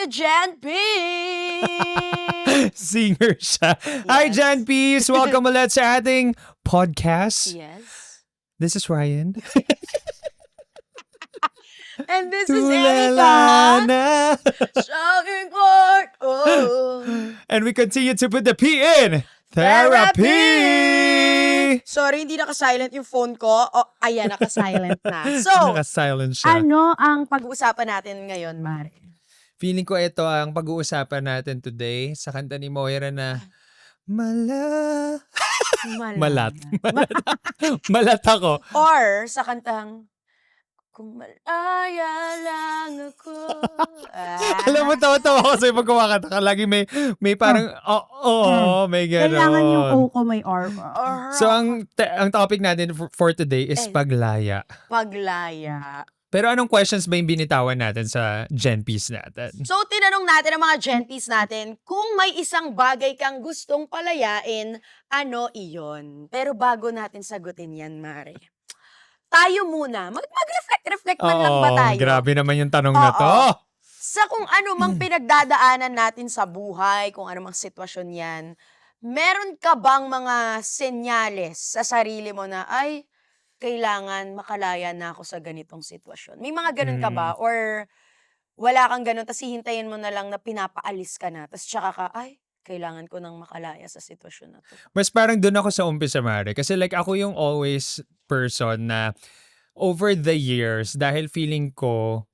ka, Jan P! Singer siya. Hi, Yes. Jan Peace! Welcome ulit sa ating podcast. Yes. This is Ryan. And this is Tulala Erica. na. Shouting court. Oh. And we continue to put the P in therapy. Sorry, hindi naka-silent yung phone ko. Oh, ayan, naka-silent na. So, Naka-silent siya. ano ang pag-uusapan natin ngayon, Mare? Feeling ko ito ang pag-uusapan natin today sa kanta ni Moira na Malat. Malat ako. Or sa kantang Kung malaya lang ako. Alam mo, tawa-tawa ako sa'yo pag kumakanta ka. Lagi may parang, may gano'n. Kailangan yung O ko may R. So, ang topic natin for today is paglaya. Paglaya. Pero anong questions ba yung binitawan natin sa Gen Piece natin? So, tinanong natin ang mga Genpies natin, kung may isang bagay kang gustong palayain, ano iyon? Pero bago natin sagutin yan, Mare, tayo muna. Mag-reflect man lang ba tayo? Grabe naman yung tanong na to. Sa kung ano mang pinagdadaanan natin sa buhay, kung ano mang sitwasyon yan, meron ka bang mga senyales sa sarili mo na, ay, kailangan makalaya na ako sa ganitong sitwasyon? May mga ganun ka ba? Or wala kang ganun, tas hihintayin mo na lang na pinapaalis ka na, tas tsaka ka, ay, kailangan ko nang makalaya sa sitwasyon na to. Mas parang dun ako sa umpisa, Mare. Kasi like ako yung always person na over the years, dahil feeling ko,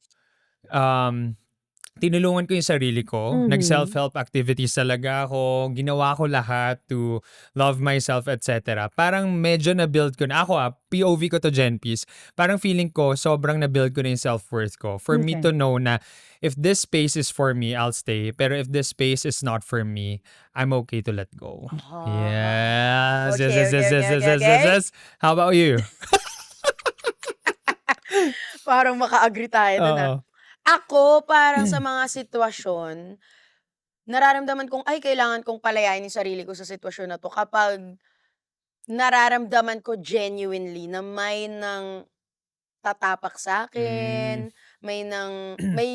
tinulungan ko yung sarili ko. Nag-self-help activities talaga ako. Ginawa ko lahat to love myself, etc. Parang medyo na-build ko na. Ako POV ko to Gen Peace. Parang feeling ko, sobrang na-build ko na yung self-worth ko. For me to know na if this space is for me, I'll stay. Pero if this space is not for me, I'm okay to let go. Yes. Yes. How about you? Parang maka-agree tayo dun. Ako, parang sa mga sitwasyon, nararamdaman kong, ay, kailangan kong palayain yung sarili ko sa sitwasyon na to kapag nararamdaman ko genuinely na may nang tatapak sa akin, may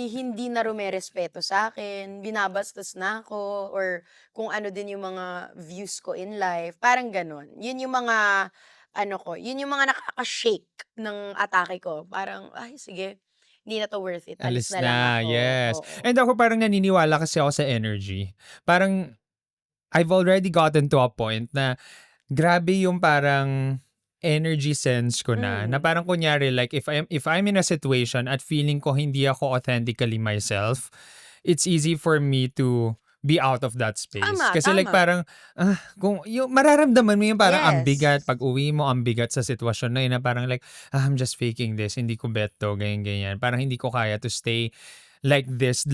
hindi na rumerespeto sa akin, binabastos na ako, or kung ano din yung mga views ko in life. Parang ganun. Yun yung mga, yun yung mga nakaka-shake ng atake ko. Parang, ay, sige, hindi na to worth it. Alis na lang ako. Yes. Oo. And ako parang naniniwala kasi ako sa energy. Parang I've already gotten to a point na grabe yung parang energy sense ko na parang kunyari like if I'm in a situation at feeling ko hindi ako authentically myself, it's easy for me to be out of that space. Kasi like parang, kung yung mararamdaman mo yung parang ang bigat, pag uwi mo, ang bigat sa sitwasyon na yun, na parang like, I'm just faking this, hindi ko bet to, ganyan. Parang hindi ko kaya to stay like this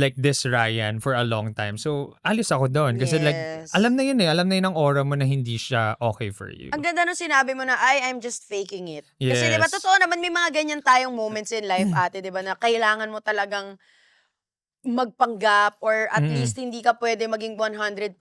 Ryan for a long time. So, alis ako doon. Kasi like, alam na yun alam na yun ang aura mo na hindi siya okay for you. Ang ganda nung sinabi mo na, I'm just faking it. Yes. Kasi diba, totoo naman, may mga ganyan tayong moments in life, ate, diba, na kailangan mo talagang magpanggap or at least hindi ka pwede maging 100%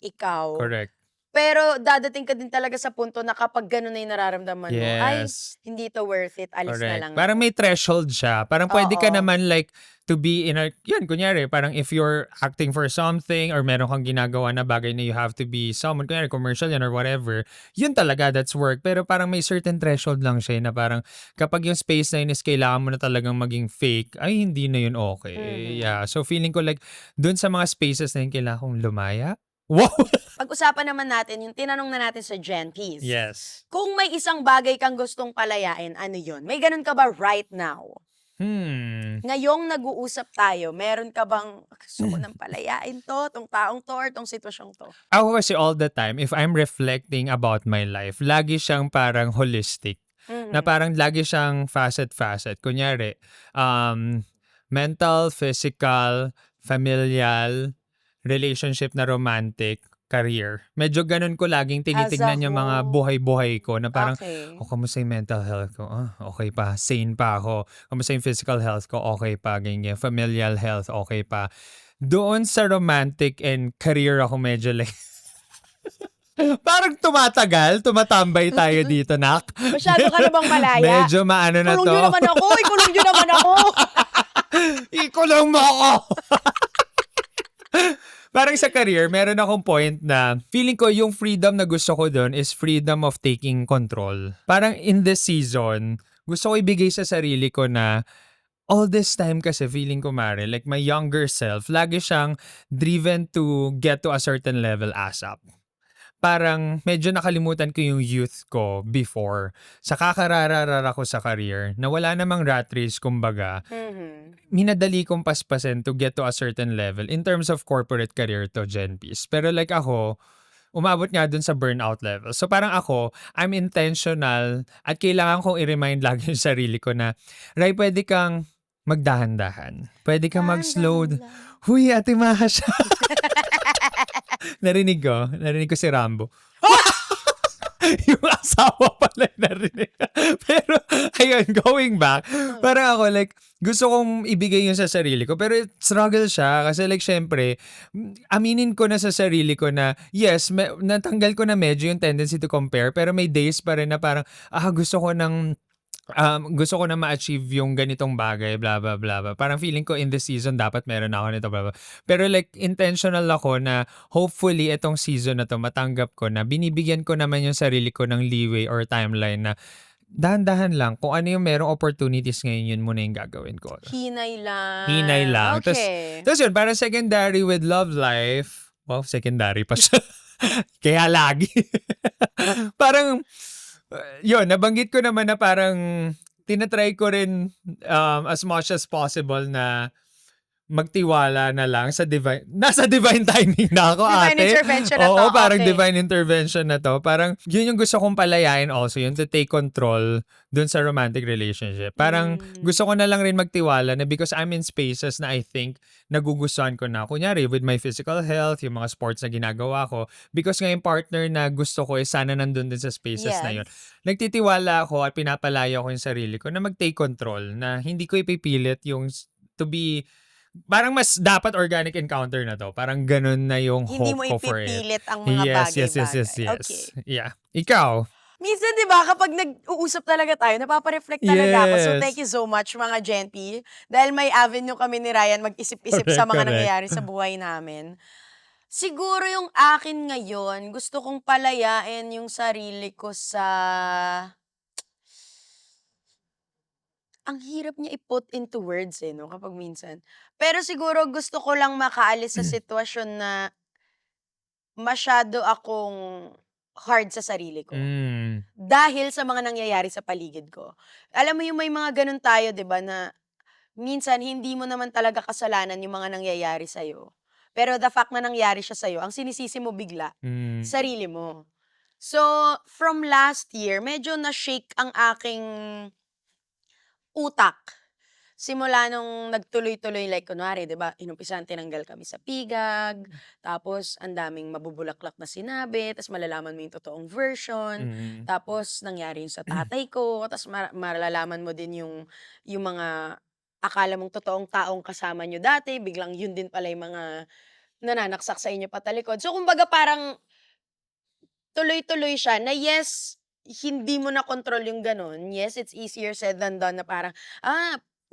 ikaw. Correct. Pero dadating ka din talaga sa punto na kapag gano'n na yung nararamdaman mo, ay, Yes. hindi to worth it, alis na lang Parang ako. may threshold siya. Parang pwede ka Oo. naman like to be in a, yun, kunyari, parang if you're acting for something or meron kang ginagawa na bagay na you have to be someone, kunyari commercial yan or whatever, yun talaga, that's work. Pero parang may certain threshold lang siya na parang kapag yung space na yun is kailangan mo na talagang maging fake, ay hindi na yun okay. Yeah. So feeling ko like dun sa mga spaces na yun kailangan kong lumaya. Wow! Pag-usapan naman natin yung tinanong na natin sa Gen Peace. Yes. Kung may isang bagay kang gustong palayain, ano yun? May ganun ka ba right now? Ngayong nag-uusap tayo, meron ka bang gusto ko nang palayain to, tong taong to, or tong sitwasyong to? Ako kasi all the time, if I'm reflecting about my life, lagi siyang parang holistic. Na parang lagi siyang facet-facet. Kunyari, mental, physical, familial, relationship na romantic, career. Medyo ganun ko laging tinitignan yung mga buhay-buhay ko na parang, kamusta yung mental health ko? Okay pa. Sane pa ako. Kamusta yung physical health ko? Okay pa. Ganyan. Familial health, okay pa. Doon sa romantic and career ako medyo like, parang tumatambay tayo dito, nak. Masyado ka na bang malaya? Medyo maano na Ikulong to. nyo naman ako! Ikulong nyo naman ako! Ikulong mo ako! Parang sa career, meron akong point na feeling ko yung freedom na gusto ko doon is freedom of taking control. Parang in this season, gusto ko ibigay sa sarili ko na all this time kasi feeling ko, Mare, like my younger self, lagi siyang driven to get to a certain level ASAP. Parang medyo nakalimutan ko yung youth ko before. Sa kakarararara ko sa career, na wala namang rat race, kumbaga, minadali kong paspasin to get to a certain level in terms of corporate career to Gen P's. Pero like ako, umabot nga dun sa burnout level. So parang ako, I'm intentional at kailangan kong i-remind lagi yung sarili ko na, Ray, pwede kang magdahan-dahan. Pwede kang mag-slow. Huy, Ate Masha. Narinig ko si Rambo. Yung asawa pala narinig. Pero, ayun, going back, parang ako, like, gusto kong ibigay yun sa sarili ko. Pero struggle siya. Kasi, like, syempre, aminin ko na sa sarili ko na, yes, natanggal ko na medyo yung tendency to compare. Pero may days pa rin na parang, gusto ko na ma-achieve yung ganitong bagay, blah, blah, blah, blah. Parang feeling ko in this season, dapat meron ako nito, blah, blah. Pero like, intentional ako na hopefully itong season na to, matanggap ko na binibigyan ko naman yung sarili ko ng leeway or timeline na dahan-dahan lang. Kung ano yung merong opportunities ngayon, yun muna yung gagawin ko. Hinay lang. Hinay lang. Okay. Tapos yun, parang secondary with love life. Wow, secondary pa siya. Kaya lagi. Parang, yun, nabanggit ko naman na parang tinatry ko rin as much as possible na magtiwala na lang sa divine. Nasa divine timing na ako, Divine ate. intervention na to. Oo, parang Okay. divine intervention na to. Parang yun yung gusto kong palayain also, yun to take control dun sa romantic relationship. Parang gusto ko na lang rin magtiwala na because I'm in spaces na I think nagugustuhan ko na. Kunyari, with my physical health, yung mga sports na ginagawa ko. Because nga yung partner na gusto ko is sana nandun din sa spaces na yun. Nagtitiwala ako at pinapalaya ko yung sarili ko na mag-take control. Na hindi ko ipipilit yung to be. Parang mas dapat organic encounter na to. Parang ganun na yung Hindi hope mo ko for it. ipipilit ang mga Yes. bagay-bagay. Okay. Yeah. Ikaw? Minsan, di ba, kapag nag-uusap talaga tayo, napapareflect talaga ako. So, Yes. thank you so much, mga Gen P. Dahil may avenue kami ni Ryan mag-isip-isip sa mga Correct. nangyayari sa buhay namin. Siguro yung akin ngayon, gusto kong palayain yung sarili ko sa... Ang hirap niya i-put into words no, kapag minsan. Pero siguro gusto ko lang makaalis sa sitwasyon na masyado akong hard sa sarili ko. Dahil sa mga nangyayari sa paligid ko. Alam mo yung may mga ganun tayo, 'di ba, na minsan hindi mo naman talaga kasalanan yung mga nangyayari sa'yo. Pero the fact na nangyari siya sa'yo, ang sinisisi mo bigla, sarili mo. So, from last year, medyo na-shake ang aking utak. Simula nung nagtuloy-tuloy, like kunwari, 'di ba, inumpisahan tinanggal kami sa pigag, tapos ang daming mabubulaklak na sinabi, tapos malalaman mo yung totoong version, tapos nangyari yun sa tatay ko, tapos malalaman mo din yung mga akala mong totoong taong kasama nyo dati, biglang yun din pala yung mga nananaksak sa inyo patalikod. So, kumbaga parang tuloy-tuloy siya na yes, hindi mo na control yung gano'n. Yes, it's easier said than done na parang,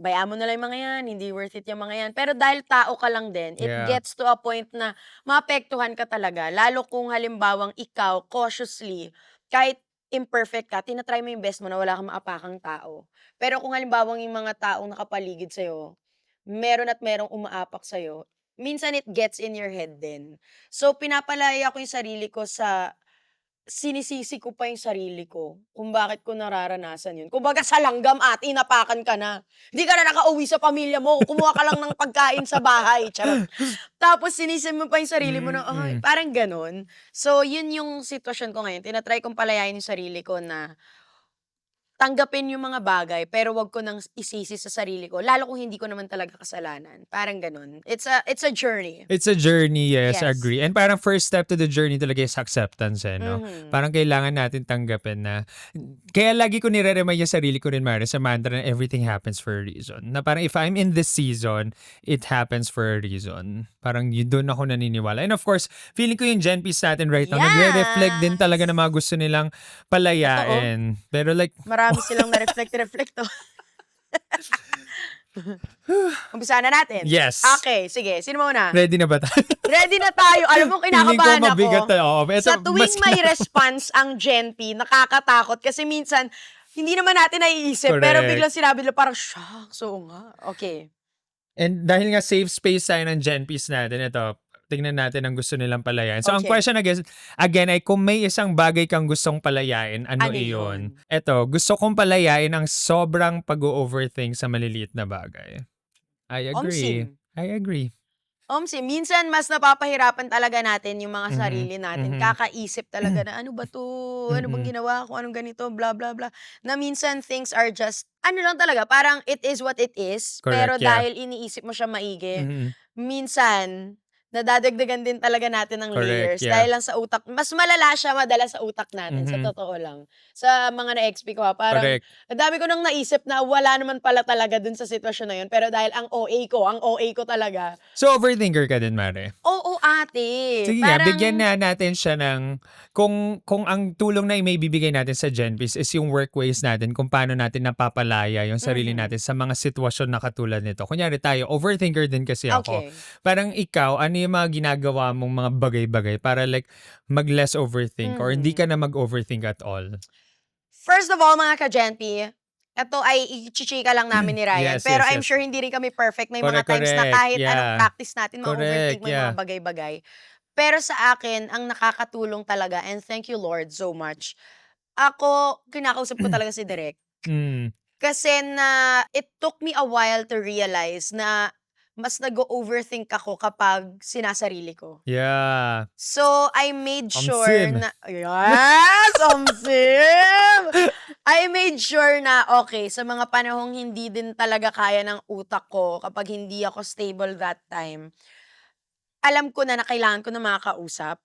bayaan mo na lang yung mga yan, hindi worth it yung mga yan. Pero dahil tao ka lang din, it Yeah. gets to a point na maapektuhan ka talaga. Lalo kung halimbawang ikaw, cautiously, kahit imperfect ka, tinatry mo yung best mo na wala kang maapakang tao. Pero kung halimbawang yung mga taong nakapaligid sa'yo, meron at merong umaapak sa'yo, minsan it gets in your head din. So, pinapalaya ko yung sarili ko sa sinisisi ko pa yung sarili ko kung bakit ko nararanasan yun. Kumbaga sa langgam at inapakan ka na. Hindi ka na nakauwi sa pamilya mo. Kumuha ka lang ng pagkain sa bahay. Charot. Tapos sinisi mo pa yung sarili mo na, parang ganon. So, yun yung sitwasyon ko ngayon. Tinatry kong palayain yung sarili ko na tanggapin yung mga bagay, pero wag ko nang isisi sa sarili ko, lalo kung hindi ko naman talaga kasalanan. Parang ganun. It's a journey. It's a journey, yes, Yes. agree. And parang first step to the journey talaga is acceptance, no? Parang kailangan natin tanggapin na, kaya lagi ko nire-remind yung sarili ko rin, Mara, sa mantra na everything happens for a reason. Na parang if I'm in this season, it happens for a reason. Parang yun doon ako naniniwala. And of course, feeling ko yung Gen P's natin right now, nagre-reflect din talaga ng mga gusto nilang palayain. Pero like, Marami silang na-reflect. Umpisa na natin. Yes. Okay, sige. Sino muna? Ready na ba tayo? Ready na tayo. Alam mo, Feeling ko kinakabahan mabigat ako. tayo. Ito, Sa tuwing mas- may response ang Gen P, nakakatakot kasi minsan, hindi naman natin naiisip, pero Correct. biglang sinabi nila parang, shucks, oo nga. Okay. And dahil nga safe space tayo ng Gen P's natin, ito, tingnan natin ang gusto nilang palayain. So, ang Okay. question again ay kung may isang bagay kang gustong palayain, ano Ano iyon? yun? Ito, gusto kong palayain ang sobrang pag-overthink sa maliliit na bagay. I agree. Omsim. I agree. Omsim, minsan mas napapahirapan talaga natin yung mga sarili natin. mhm. Kakaisip talaga na, ano ba to? Ano bang Mhm. ginawa ko? Anong ganito? Blah, blah, blah. Na minsan things are just, ano lang talaga, parang it is what it is. Pero Correct, yeah. dahil iniisip mo siya maigi, Mhm. minsan, nadadagdagan din talaga natin ng Correct, layers. yeah. Dahil lang sa utak, mas malala siya madalas sa utak natin, sa Mhm. totoo lang. Sa mga na-XP ko, parang, Correct. ang dami ko nang naisip na wala naman pala talaga dun sa sitwasyon na yun. Pero dahil ang OA ko talaga, So, overthinker ka din, Mare? oo ate. Sige nga, Parang, bigyan na natin siya ng kung ang tulong na may bibigay natin sa Genpis is yung workways natin, kung paano natin napapalaya yung sarili natin sa mga sitwasyon na katulad nito. Kunyari tayo, overthinker din kasi ako. okay. Parang ikaw, ano yung mga ginagawa mong mga bagay-bagay para like mag-less overthink or hindi ka na mag-overthink at all? First of all, mga ka-Genpi, ito ay i-chichika lang namin ni Ryan. Yes, pero yes, I'm yes. sure hindi rin kami perfect. May Correct, mga times na correct. kahit Yeah. anong practice natin, ma-overthink Correct, mo yung yeah. mga bagay-bagay. Pero sa akin, ang nakakatulong talaga, and thank you Lord so much, ako, kinakausap ko talaga si Direk. Mm. Kasi na, it took me a while to realize na mas nag-overthink ako kapag sinasarili ko. Yeah. So, I made sure Omsim. na, yes, Omsim! I made sure na, okay, sa mga panahong hindi din talaga kaya ng utak ko, kapag hindi ako stable that time, alam ko na kailangan ko ng mga kausap.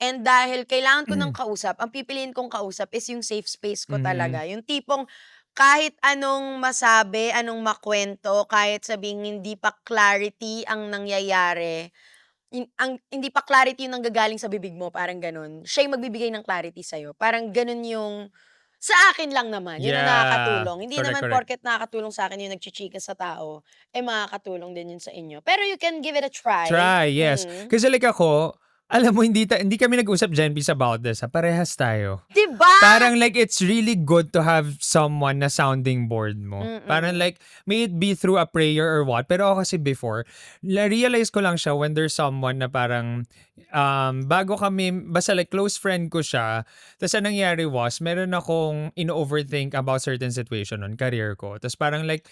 And dahil kailangan ko ng kausap, ang pipiliin kong kausap is yung safe space ko talaga. Yung tipong kahit anong masabi, anong makwento, kahit sabing hindi pa clarity ang nangyayari, hindi pa clarity yung nanggagaling sa bibig mo, parang ganun. Siya yung magbibigay ng clarity sa'yo. Parang ganun yung, sa akin lang naman, yun ang Yeah. nakakatulong. Hindi Correct, naman correct. porket nakakatulong sa akin yung nagchichika sa tao, eh makakatulong din yun sa inyo. Pero you can give it a try. Try, yes. Mhm. Kasi like ako, alam mo, hindi kami nag-usap, Genpis, about this. Parehas tayo. Diba? Parang like it's really good to have someone na sounding board mo. Parang like may it be through a prayer or what. Pero ako kasi before, realize ko lang siya when there's someone na parang bago kami, basta like close friend ko siya. Tapos ang nangyari was, meron akong in-overthink about certain situation on career ko. Tapos parang like,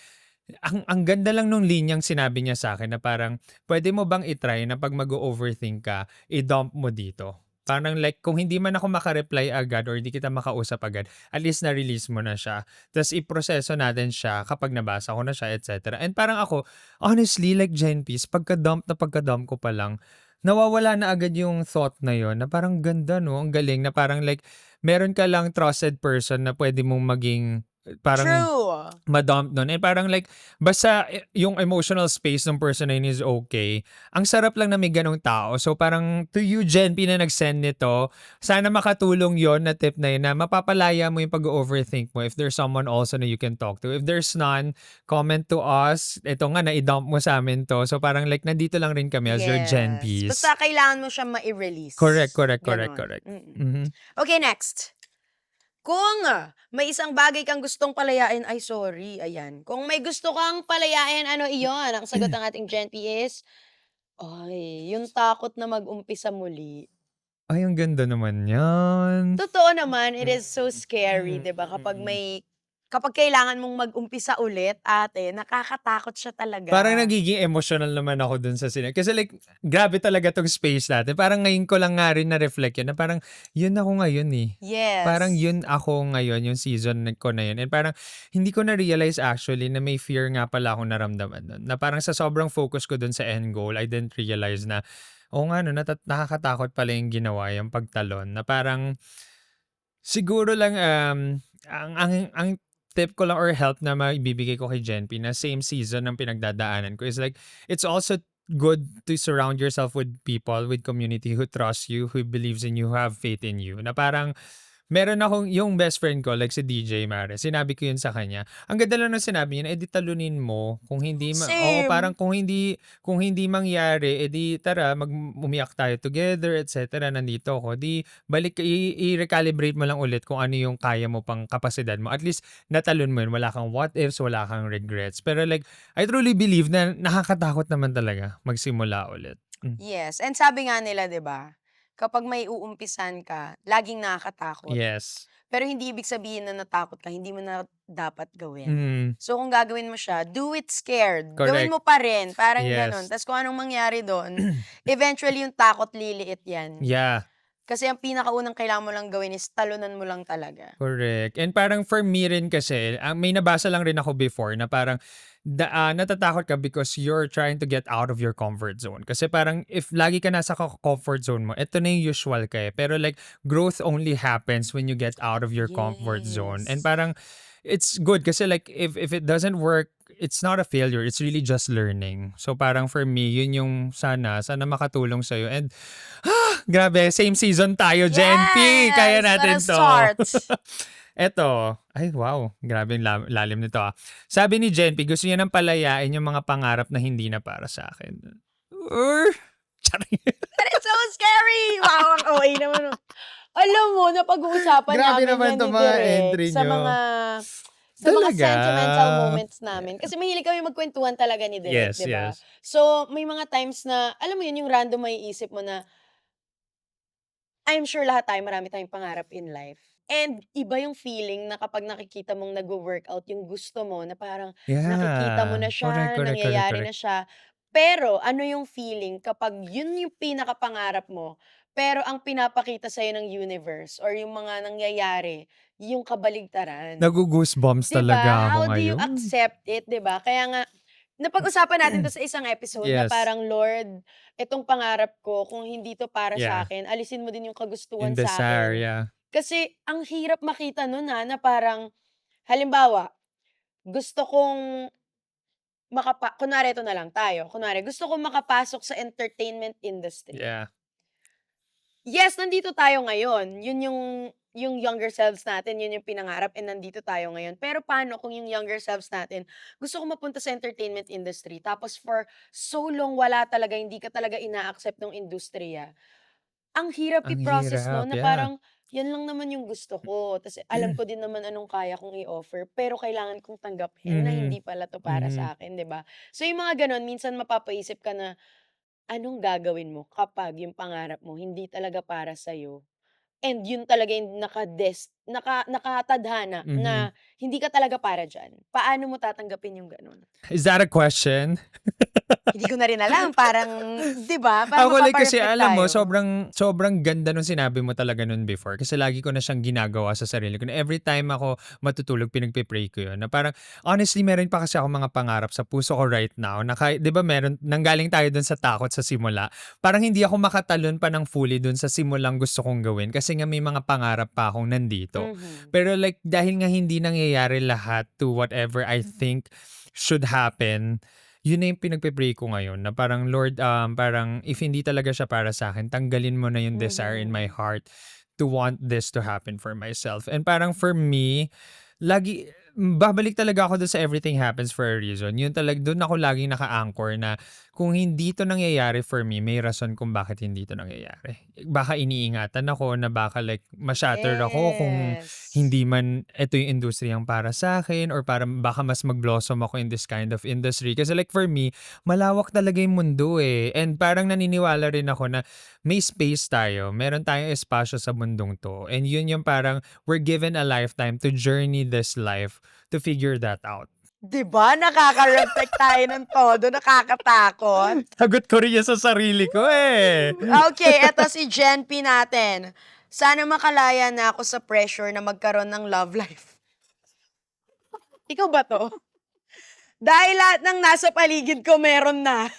ang ganda lang nung linyang sinabi niya sa akin na parang, pwede mo bang itry na pag mag-overthink ka, i-dump mo dito? Parang like, kung hindi man ako makareply agad or hindi kita makausap agad, at least na-release mo na siya. Tapos iproseso natin siya kapag nabasa ko na siya, etc. And parang ako, honestly, like Genpis, pagka-dump ko pa lang, nawawala na agad yung thought na yon na parang ganda, no? Ang galing na parang like, meron ka lang trusted person na pwede mong maging parang True. ma-dump nun. And parang like, basta yung emotional space ng person na yun is okay. Ang sarap lang na may ganong tao. So parang to you, Genpy, na nag-send nito, sana makatulong yon na tip na yun na mapapalaya mo yung pag-overthink mo if there's someone also na you can talk to. If there's none, comment to us. Ito nga, na-dump mo sa amin to. So parang like, nandito lang rin kami as your Genpys. Basta kailangan mo siya ma-release. Correct. Ganon. Mhm. Okay, next. Kung may isang bagay kang gustong palayain, ay sorry, ayan. Kung may gusto kang palayain, ano iyon? Ang sagot ng ating Gen P is, ay, yung takot na mag-umpisa muli. Ay, ang ganda naman yan. Totoo naman, it is so scary, 'di ba? Kapag kailangan mong mag-umpisa ulit, ate, nakakatakot siya talaga. Parang nagiging emotional naman ako dun sa Kasi like, grabe talaga tong space natin. Parang ngayon ko lang nga rin na-reflect yun na parang, yun ako ngayon eh. Yes. Parang yun ako ngayon, yung season ko na yun. And parang, hindi ko na-realize actually na may fear nga pala akong naramdaman nun. Na parang sa sobrang focus ko dun sa end goal, I didn't realize na, nga no, nakakatakot pala yung ginawa, yung pagtalon. Na parang, siguro lang, ang tip ko lang or help na maibibigay ko kay Genpy na same season ng pinagdadaanan ko is like, it's also good to surround yourself with people, with community who trust you, who believes in you, who have faith in you. Na parang, meron akong yung best friend ko, like si DJ Mare, sinabi ko yun sa kanya. Ang ganda lang ng sinabi niya, edi talunin mo. Kung hindi, oo, parang Same. kung hindi mangyari, edi tara, umiyak tayo together, etc. Nandito ako. Di, balik, i-recalibrate mo lang ulit kung ano yung kaya mo pang kapasidad mo. At least, natalon mo yun. Wala kang what ifs, wala kang regrets. Pero like, I truly believe na nakakatakot naman talaga magsimula ulit. Yes, and sabi nga nila 'di ba, kapag may uumpisan ka, laging nakakatakot. Yes. Pero hindi ibig sabihin na natakot ka, hindi mo na dapat gawin. Mm, So kung gagawin mo siya, do it scared. Gawin correct. mo pa rin, parang gano'n. Yes. Ta's kung anong mangyari do'n, eventually yung takot liliit 'yan. Yeah. Kasi ang pinakaunang kailangan mo lang gawin is talunan mo lang talaga. Correct. And parang for me rin kasi, may nabasa lang rin ako before na parang natatakot ka because you're trying to get out of your comfort zone. Kasi parang if lagi ka nasa comfort zone mo, ito na yung usual ka eh. Pero like growth only happens when you get out of your comfort zone. And Yes. parang it's good kasi like if it doesn't work, it's not a failure. It's really just learning. So parang for me, yun yung sana makatulong sa'yo. And grabe, same season tayo, Jen P. Kaya Yes! natin Let us to. start. Eto, ay wow, grabe yung lalim nito ah. Sabi ni Jen P, gusto niya nang palayain yung mga pangarap na hindi na para sa akin. Charing. That is so scary! Wow, ang OA naman. Alam mo, napag-uusapan Grabe namin naman yan to ni mga Direk entry sa nyo. mga Talaga? sentimental moments namin. Kasi mahilig kami magkwentuhan talaga ni Direk, Yes, di ba? yes. So, may mga times na, alam mo yun, yung random may isip mo na, I'm sure lahat tayo, marami tayong pangarap in life. And iba yung feeling na kapag nakikita mong nag-workout yung gusto mo, na parang nakikita mo na Yeah. Correct, siya, correct, correct, nangyayari correct. na siya. Pero ano yung feeling kapag yun yung pinakapangarap mo, pero ang pinapakita sa'yo ng universe or yung mga nangyayari, yung kabaligtaran. Nagu-goosebumps 'Di ba? talaga ako How do you ngayon. accept it, 'di ba? Kaya nga napag-usapan natin 'to sa isang episode na Yes. parang, "Lord, itong pangarap ko kung hindi 'to para Yeah. sa'kin, alisin mo din yung kagustuhan In desire, sa'kin." yeah. Kasi ang hirap makita nun, na parang halimbawa, gusto kong kunwari ito na lang tayo, kunwari gusto kong makapasok sa entertainment industry. Yeah. Yes, nandito tayo ngayon. Yun yung younger selves natin, yun yung pinangarap and nandito tayo ngayon. Pero paano kung yung younger selves natin, gusto ko mapunta sa entertainment industry, tapos for so long wala talaga, hindi ka talaga ina-accept ng industriya. Ang hirap Ang i-process hirap, 'no, na yeah. parang, yan lang naman yung gusto ko, tas alam ko din naman anong kaya kong i-offer, pero kailangan kong tanggapin na Mhm. hindi pala 'to para Mhm. sa akin, 'di ba? So yung mga gano'n, minsan mapapaisip ka na, anong gagawin mo kapag yung pangarap mo hindi talaga para sa'yo and yun talaga yung nakatadhana Mhm. na hindi ka talaga para diyan. Paano mo tatanggapin yung gano'n? Is that a question? Hindi ko na rin alam, parang 'di ba, parang Ako like kasi mapapa-reflect alam mo, tayo. sobrang ganda nung sinabi mo talaga nun before. Kasi lagi ko na siyang ginagawa sa sarili ko. Na every time ako matutulog, pinagpe-pray ko yun. Na parang, honestly, meron pa kasi ako mga pangarap sa puso ko right now. Na di ba nanggaling tayo dun sa takot sa simula. Parang hindi ako makatalon pa ng fully dun sa simulang gusto kong gawin. Kasi nga may mga pangarap pa akong nandito. Mhm. Pero like, dahil nga hindi nangyayari lahat to whatever I think should happen, yun na yung pinagpe-pray ko ngayon na parang, Lord, parang if hindi talaga siya para sa akin, tanggalin mo na yung desire in my Mhm. heart to want this to happen for myself. And parang for me, lagi, babalik talaga ako doon sa everything happens for a reason. Yun talaga, doon ako laging naka-anchor na kung hindi to nangyayari for me, may rason kung bakit hindi to nangyayari. Baka iniingatan ako na baka like ma-shatter ako kung Yes. hindi man ito yung industriyang para sa akin or para baka mas mag-blossom ako in this kind of industry. Kasi like for me, malawak talaga yung mundo eh. And parang naniniwala rin ako na may space tayo. Meron tayong espasyo sa mundong to. And yun yung parang we're given a lifetime to journey this life to figure that out. 'Di ba, nakaka-reflect tayo ng todo, nakakatakot. Sagot ko rin yan sa sarili ko eh. Okay, eto si Jen P natin. Sana makalaya na ako sa pressure na magkaroon ng love life. Ikaw ba 'to? Dahil lahat ng nasa paligid ko meron na.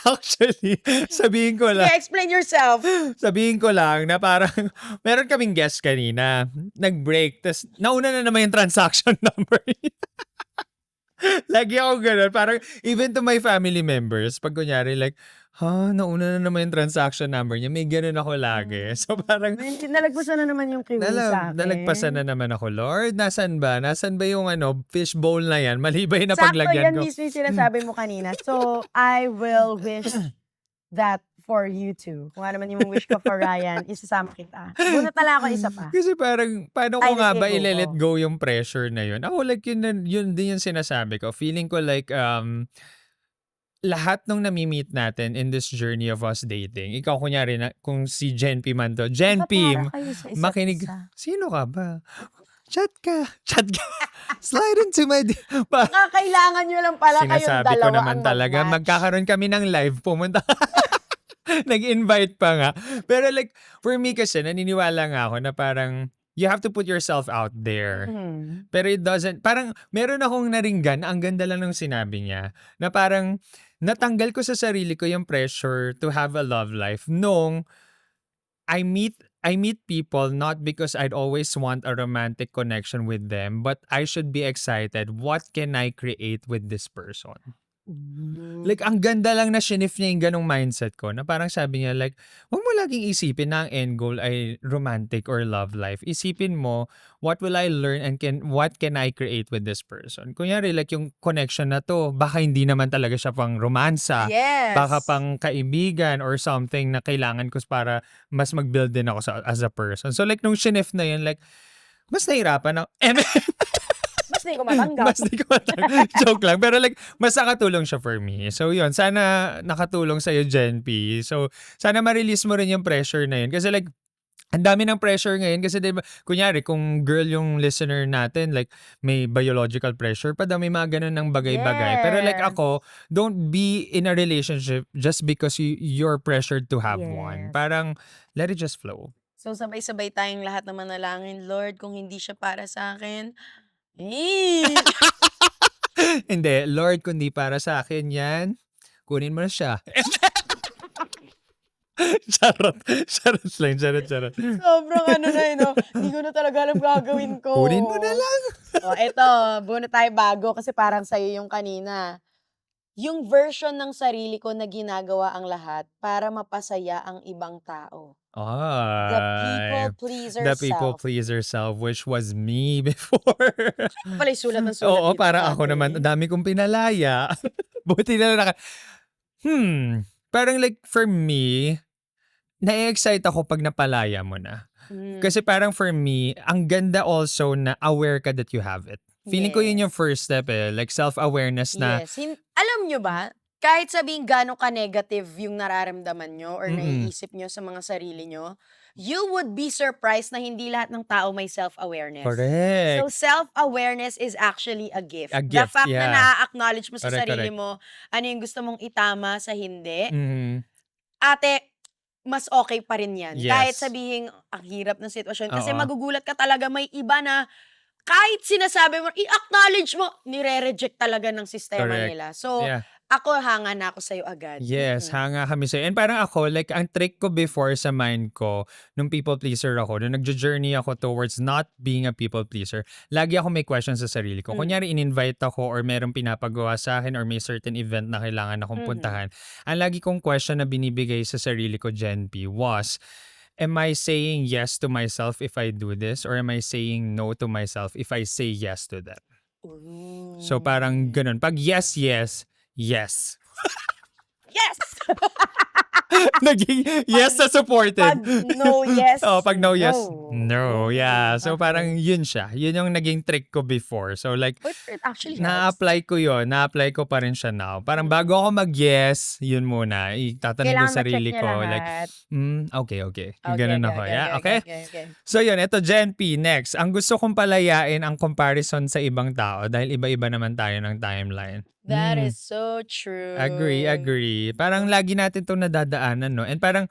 Actually, sabihin ko lang. Yeah, explain yourself. Sabihin ko lang na parang meron kaming guest kanina, nag-break, tas nauna na naman yung transaction number. Lagi ako gano'n. Parang even to my family members, pag kunyari like, nauna na naman yung transaction number niya, may gano'n ako lagi. So parang, Nalagpasan na naman yung kiwi sa nalagpasan na akin. naman ako. Lord, nasan ba? Nasan ba yung fish bowl na yan? Mali ba yung Sakto napaglagyan yan ko? mismo yung sinasabi mo kanina. So, I will wish that for you too. Kung ano man yung wish ko for Ryan, isasama kita. Bunot na lang ako isa pa. Kasi parang, paano ko Ay, nga ba ego i-let ko. go yung pressure na yun? Ako like, yun din yung sinasabi ko. Feeling ko like, lahat ng nami-meet natin in this journey of us dating, ikaw kunyari na, kung si Jen P man to, Jen P, Para kayo sa isa't makinig, isa. sino ka ba? Chat ka. Slide into my Kailangan nyo lang pala kayong Sinasabi ko dalawa naman ang talaga, mag-match. magkakaroon kami ng live, pumunta. Nag-invite pa nga. Pero like, for me kasi, naniniwala nga ako na parang, you have to put yourself out there. Mhm. Pero it doesn't, parang meron akong naringgan, ang ganda lang ng sinabi niya, na parang natanggal ko sa sarili ko yung pressure to have a love life nung I meet people not because I'd always want a romantic connection with them, but I should be excited. What can I create with this person? Like, ang ganda lang na shinif niya yung ganong mindset ko na parang sabi niya like, huwag mo laging isipin na ang end goal ay romantic or love life. Isipin mo, what will I learn and what can I create with this person? Kunyari, like yung connection na to, baka hindi naman talaga siya pang romansa. Yes. Baka pang kaibigan or something na kailangan ko para mas mag-build din ako as a person. So like, nung shinif na yun, like, mas nahirapan ako. Mas di ko matanggap. Mas di ko matanggap. Joke lang. Pero like, mas nakatulong siya for me. So yun, sana nakatulong sa'yo, Jen P. So, sana ma-release mo rin yung pressure na yun. Kasi like, ang dami ng pressure ngayon kasi diba, kunyari, kung girl yung listener natin, like, may biological pressure pa daw, may mga ganun ng bagay-bagay. Pero like Yes. ako, don't be in a relationship just because you're pressured to have one. Yes. Parang, let it just flow. So, sabay-sabay tayong lahat na manalangin, Lord, kung hindi siya para sa akin, Hindi, Lord, kundi para sa akin yan, kunin mo na siya. Charot. Charot. sobrang ano na no? Hindi ko na talaga alam gagawin ko. Kunin mo na lang. Eto, buno tayo bago kasi parang sa'yo yung kanina. Yung version ng sarili ko na ginagawa ang lahat para mapasaya ang ibang tao. The people Ay, pleaser the people self. pleaser self, which was me before. Pala yung sulat ng sulat Oo, dito para sa ako naman, atin. ang dami kong pinalaya. Buti na lang parang like for me, na-excite ako pag napalaya mo na. Kasi parang for me, ang ganda also na aware ka that you have it. Feeling ko yun yung Yes. first step like self-awareness na, Yes. Alam nyo ba, kahit sabihin gano'ng ka-negative yung nararamdaman nyo or naiisip nyo sa mga sarili nyo, you would be surprised na hindi lahat ng tao may self-awareness. correct. So, self-awareness is actually a gift. A The gift, fact na yeah. na-acknowledge mo sa Correct, sarili correct. mo, ano yung gusto mong itama sa hindi, Mhm. ate, mas okay pa rin yan. Kahit Yes. sabihin, ang hirap ng sitwasyon. Kasi Oo. magugulat ka talaga, may iba na kahit sinasabi mo, i-acknowledge mo, nire-reject talaga ng sistema Correct. nila. So, Yeah. ako hanga na ako sa'yo agad. Yes, hanga kami sa'yo. And parang ako, like, ang trick ko before sa mind ko, nung people pleaser ako, nung nagjo-journey ako towards not being a people pleaser, lagi ako may questions sa sarili ko. Kunyari, in-invite ako or merong pinapagawa sa akin or may certain event na kailangan akong puntahan. Ang lagi kong question na binibigay sa sarili ko, Jen P, was, am I saying yes to myself if I do this? Or am I saying no to myself if I say yes to that? Ooh. So parang ganun. Pag yes. Yes! Naging yes na supported. Pag no, yes. Oh, pag no, yes. No. No, yeah. So Okay. parang yun siya. Yun yung naging trick ko before. So like, But it actually helps. na-apply ko yun. Na-apply ko pa rin siya now. Parang bago ako mag-yes, yun muna. Itatanong ko Kailangan sa sarili ma-check ko. niya Like, lahat. okay. Ganun ako. Yeah, okay? Okay. So yun, ito Jen P, next. Ang gusto kong palayain ang comparison sa ibang tao dahil iba-iba naman tayo ng timeline. That is so true. Agree. Parang lagi natin itong nadadaanan, no? And parang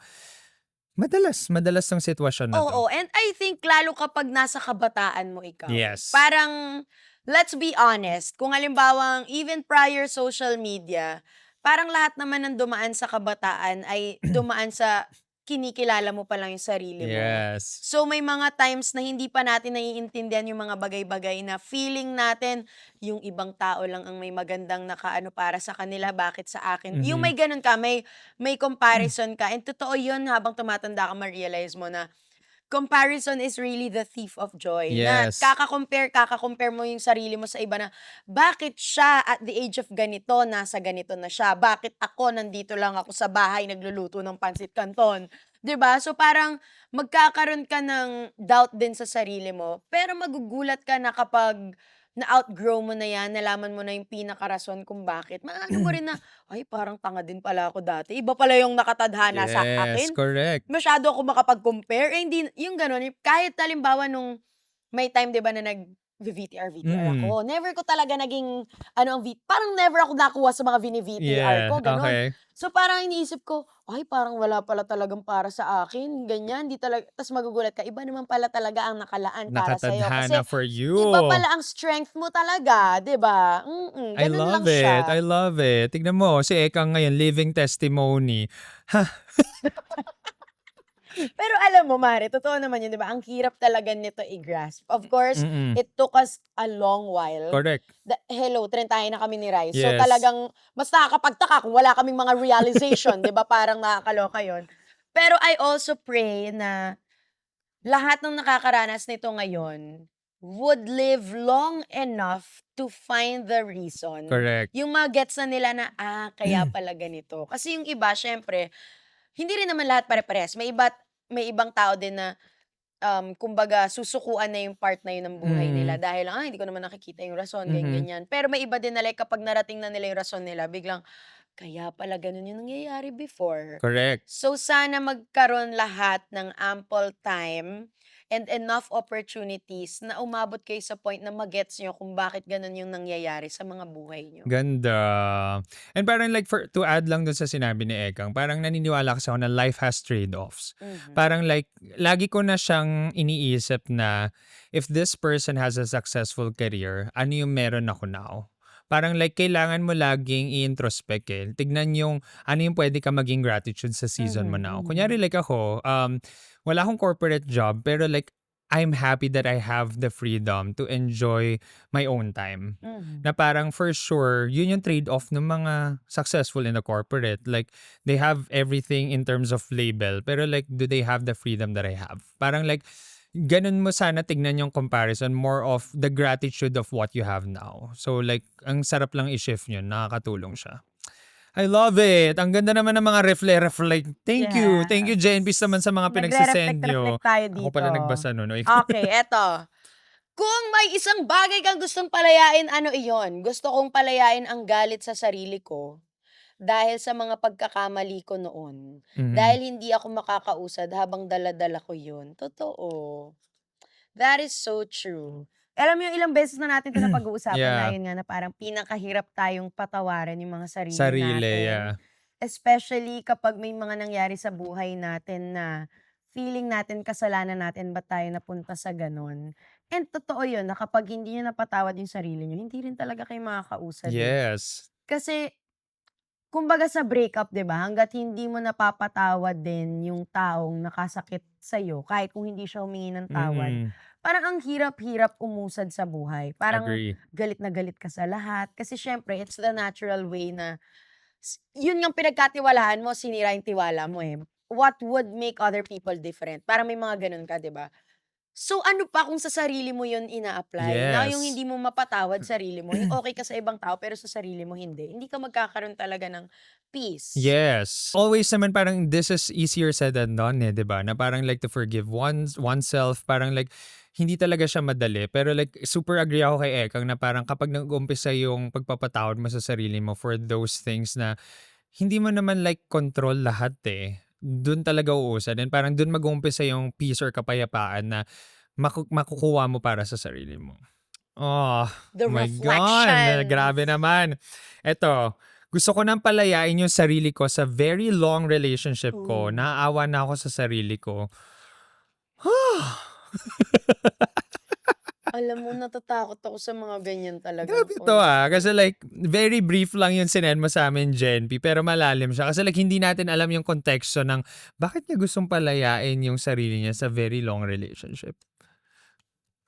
madalas ng sitwasyon na to. Oo, and I think lalo kapag nasa kabataan mo ikaw. Yes. Parang, let's be honest, kung halimbawang even prior social media, parang lahat naman ng dumaan sa kabataan ay dumaan sa kinikilala mo pa lang yung sarili mo. Yes. So, may mga times na hindi pa natin naiintindihan yung mga bagay-bagay na feeling natin yung ibang tao lang ang may magandang nakaano para sa kanila, bakit sa akin? Yung Mhm. may ganun ka, may comparison ka. And totoo yun, habang tumatanda ka, ma-realize mo na comparison is really the thief of joy. Na Yes. kaka-compare mo yung sarili mo sa iba na, bakit siya at the age of ganito, nasa ganito na siya? Bakit ako, nandito lang ako sa bahay, nagluluto ng pansit canton? 'Di ba? So parang magkakaroon ka ng doubt din sa sarili mo, pero magugulat ka na kapag na-outgrow mo na 'yan, nalaman mo na yung pinakarason kung bakit. Maano mo rin na, ay parang tanga din pala ako dati. Iba pala yung nakatadhana sa Yes, akin. correct. Masyado ako makapag-compare, eh, hindi yung gano'n, kahit halimbawa nung may time 'di ba na nag-VTR Mm. ako, never ko talaga naging ano ang parang never ako nakuha sa mga vini-VTR Yeah, ko, gano'n. okay. So, parang iniisip ko, ay parang wala pala talagang para sa akin, ganyan, di talaga ta's magugulat ka, iba naman pala talaga ang nakalaan para sa'yo. Kasi Nakatadhana for you. iba pala ang strength mo talaga, 'di ba? I Gano'n lang love it. I siya. love it. Tignan mo, si Eka ngayon, living testimony. Ha, Pero alam mo mare, totoo naman yun, 'di ba? Ang hirap talaga nito i-grasp. Of course, mm. it took us a long while. Correct. Hello, trentahin na kami ni Rai. So Yes. talagang mas nakakapagtaka kung wala kaming mga realization, 'di ba? Parang nakakaloka yun. Pero I also pray na lahat ng nakakaranas nito ngayon would live long enough to find the reason. Correct. Yung gets na nila na, kaya pala ganito. Kasi yung iba, syempre, hindi rin naman lahat pare-parehas. May ibang tao din na, kumbaga susukuan na yung part na yun ng buhay nila Mm. dahil, hindi ko naman nakikita yung rason, Mhm. ganyan. Pero may iba din na like kapag narating na nila yung rason nila, biglang, kaya pala ganun yung nangyayari before. Correct. So, sana magkaroon lahat ng ample time and enough opportunities na umabot kayo sa point na magets nyo kung bakit ganun yung nangyayari sa mga buhay nyo. Ganda. And parang like to add lang dun sa sinabi ni Ekang, parang naniniwala kasi ako na life has trade-offs. Mhm. Parang like, lagi ko na siyang iniisip na if this person has a successful career, ano yung meron ako now? Parang like, kailangan mo laging i-introspect eh. Tignan yung ano yung pwede ka maging gratitude sa season mo now. Kunyari like ako, wala akong corporate job, pero like, I'm happy that I have the freedom to enjoy my own time. Mhm. Na parang for sure, yun yung trade-off ng mga successful in the corporate. Like, they have everything in terms of label, pero like, do they have the freedom that I have? Parang like, ganun mo sana tignan yung comparison, more of the gratitude of what you have now. So like, ang sarap lang i-shift yun, nakakatulong siya. I love it. Ang ganda naman ng mga reflect. Thank you. Thank you, Jen. Peace naman sa mga pinagsasend nyo. Nagre-reflect tayo Ako dito. pala nagbasa nun. Oy. Okay, eto. Kung may isang bagay kang gustong palayain, ano iyon? Gusto kong palayain ang galit sa sarili ko dahil sa mga pagkakamali ko noon. Mhm. Dahil hindi ako makakausad habang dala-dala ko yun. Totoo. That is so true. Alam mo yung ilang beses na natin ito napag-uusapan na Yeah. yun nga na parang pinakahirap tayong patawarin yung mga sarili Sarili, natin. yeah. Especially kapag may mga nangyari sa buhay natin na feeling natin kasalanan natin ba't tayo napunta sa ganun. And totoo yun na kapag hindi nyo napatawad yung sarili nyo, hindi rin talaga kayo makakausad. Yes. Kasi kumbaga sa breakup, 'di ba? Hangga't hindi mo napapatawad din yung taong nakasakit sa'yo, kahit kung hindi siya humingi ng tawad, Mhm. parang ang hirap-hirap umusad sa buhay. Parang Agree. galit na galit ka sa lahat. Kasi syempre, it's the natural way na yun yung pinagkatiwalaan mo, sinira yung tiwala mo eh. What would make other people different? Parang may mga ganun ka, 'di ba? So ano pa kung sa sarili mo yun ina-apply? Na yung Yes. hindi mo mapatawad sarili mo, yung okay ka sa ibang tao pero sa sarili mo hindi. Hindi ka magkakaroon talaga ng peace. Yes. Always naman parang this is easier said than done eh, 'di ba? Na parang like to forgive oneself, parang like hindi talaga siya madali. Pero like super agree ako kay Ekang na parang kapag nag-umpisa yung pagpapatawad mo sa sarili mo for those things na hindi mo naman like control lahat eh. Doon talaga uusad. And parang doon mag-uumpisa yung peace or kapayapaan na makukuha mo para sa sarili mo. Oh The my God. reflections. Grabe naman. Eto, gusto ko nang palayain yung sarili ko sa very long relationship ko. Ooh. Naaawa na ako sa sarili ko. Alam mo natatakot ako sa mga ganyan talagang Grabe 'to, point. kasi like very brief lang yung sinend mo sa'min, Gen P, pero malalim siya. Kasi like hindi natin alam yung konteksto ng bakit niya gustong palayain yung sarili niya sa very long relationship.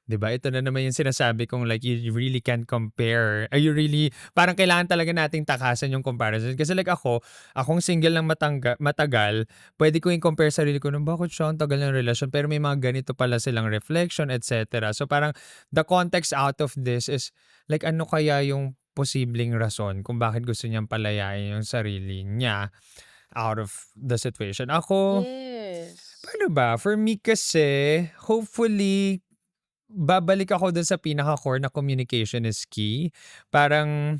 'Di ba? Ito na naman yung sinasabi kong like you really can't compare. You really parang kailangan talaga nating takasan yung comparison. Kasi like akong single ng matagal, pwede ko i-compare sarili ko nung bakit siya ang tagal ng relasyon pero may mga ganito pala silang reflection, etc. So parang the context out of this is like ano kaya yung posibleng rason kung bakit gusto niyang palayain yung sarili niya out of the situation. Ako, Yes. paano ba? For me kasi, hopefully, babalik ako dun sa pinaka-core na communication is key. Parang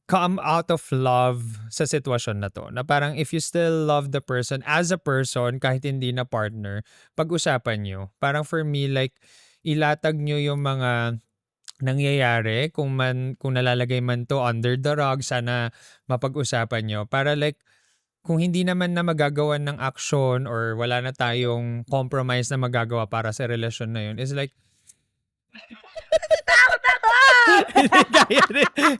come out of love sa sitwasyon na to. Na parang if you still love the person as a person, kahit hindi na partner, pag-usapan nyo. Parang for me, like, ilatag nyo yung mga nangyayari kung nalalagay man to under the rug, sana mapag-usapan nyo. Para like, kung hindi naman na magagawan ng action or wala na tayong compromise na magagawa para sa relasyon na yun, is like, Takot ako!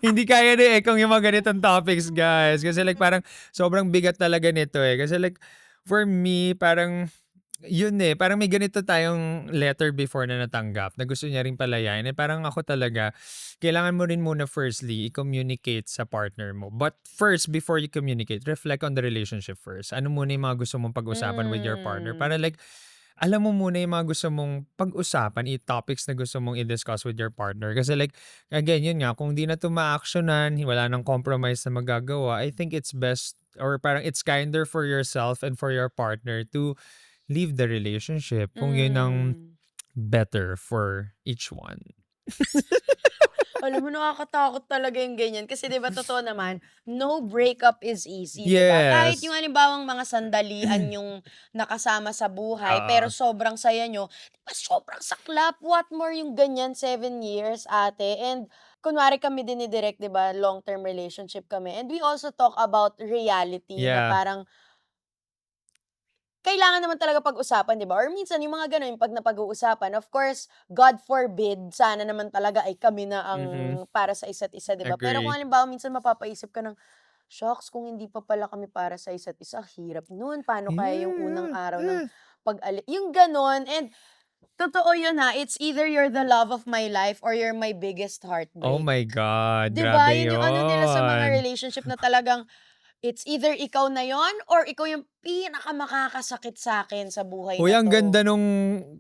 hindi kaya ni Ekong yung mga ganitong topics, guys. Kasi like parang sobrang bigat talaga nito eh. Kasi like for me, parang yun eh, parang may ganito tayong letter before na natanggap na gusto niya rin palayain. Eh parang ako talaga, kailangan mo rin muna firstly, i-communicate sa partner mo. But first, before you communicate, reflect on the relationship first. Ano muna yung mga gusto mong pag-usapan with your partner? Para like, alam mo muna yung mga gusto mong pag-usapan, topics na gusto mong i-discuss with your partner. Kasi like, again, yun nga, kung di na ito ma-actionan, wala nang compromise na magagawa, I think it's best or parang it's kinder for yourself and for your partner to leave the relationship kung yun ang Hmm. better for each one. Alam mo nakakatakot talaga yung ganyan kasi 'di ba totoo naman, no breakup is easy, 'di ba? Kahit yung Yes. halimbawang mga sandalian yung nakasama sa buhay pero Oo. sobrang saya niyo, 'di ba sobrang saklap, what more yung ganyan 7 years ate and kunwari kami dinidirect 'di ba, long-term relationship kami and we also talk about reality na Yeah. parang kailangan naman talaga pag-usapan, 'di ba? Or minsan yung mga gano'n, yung 'pag napag-uusapan, of course, God forbid, sana naman talaga ay kami na ang Mhm. para sa isa't isa, 'di ba? Pero kung Agree. halimbawa minsan mapapaisip ka ng, "Shocks, kung hindi pa pala kami para sa isa't isa, hirap nun. Paano kaya yung unang Yeah. araw ng Yeah. yung gano'n. And totoo yun, ha, it's either you're the love of my life or you're my biggest Oh heartbreak. my God, 'Di ba? grabe Yun yung ano nila sa mga yun. relationship na talagang it's either ikaw na yon or ikaw yung pinakamakakasakit sa'kin sa buhay Uy, na ang 'to. ganda nung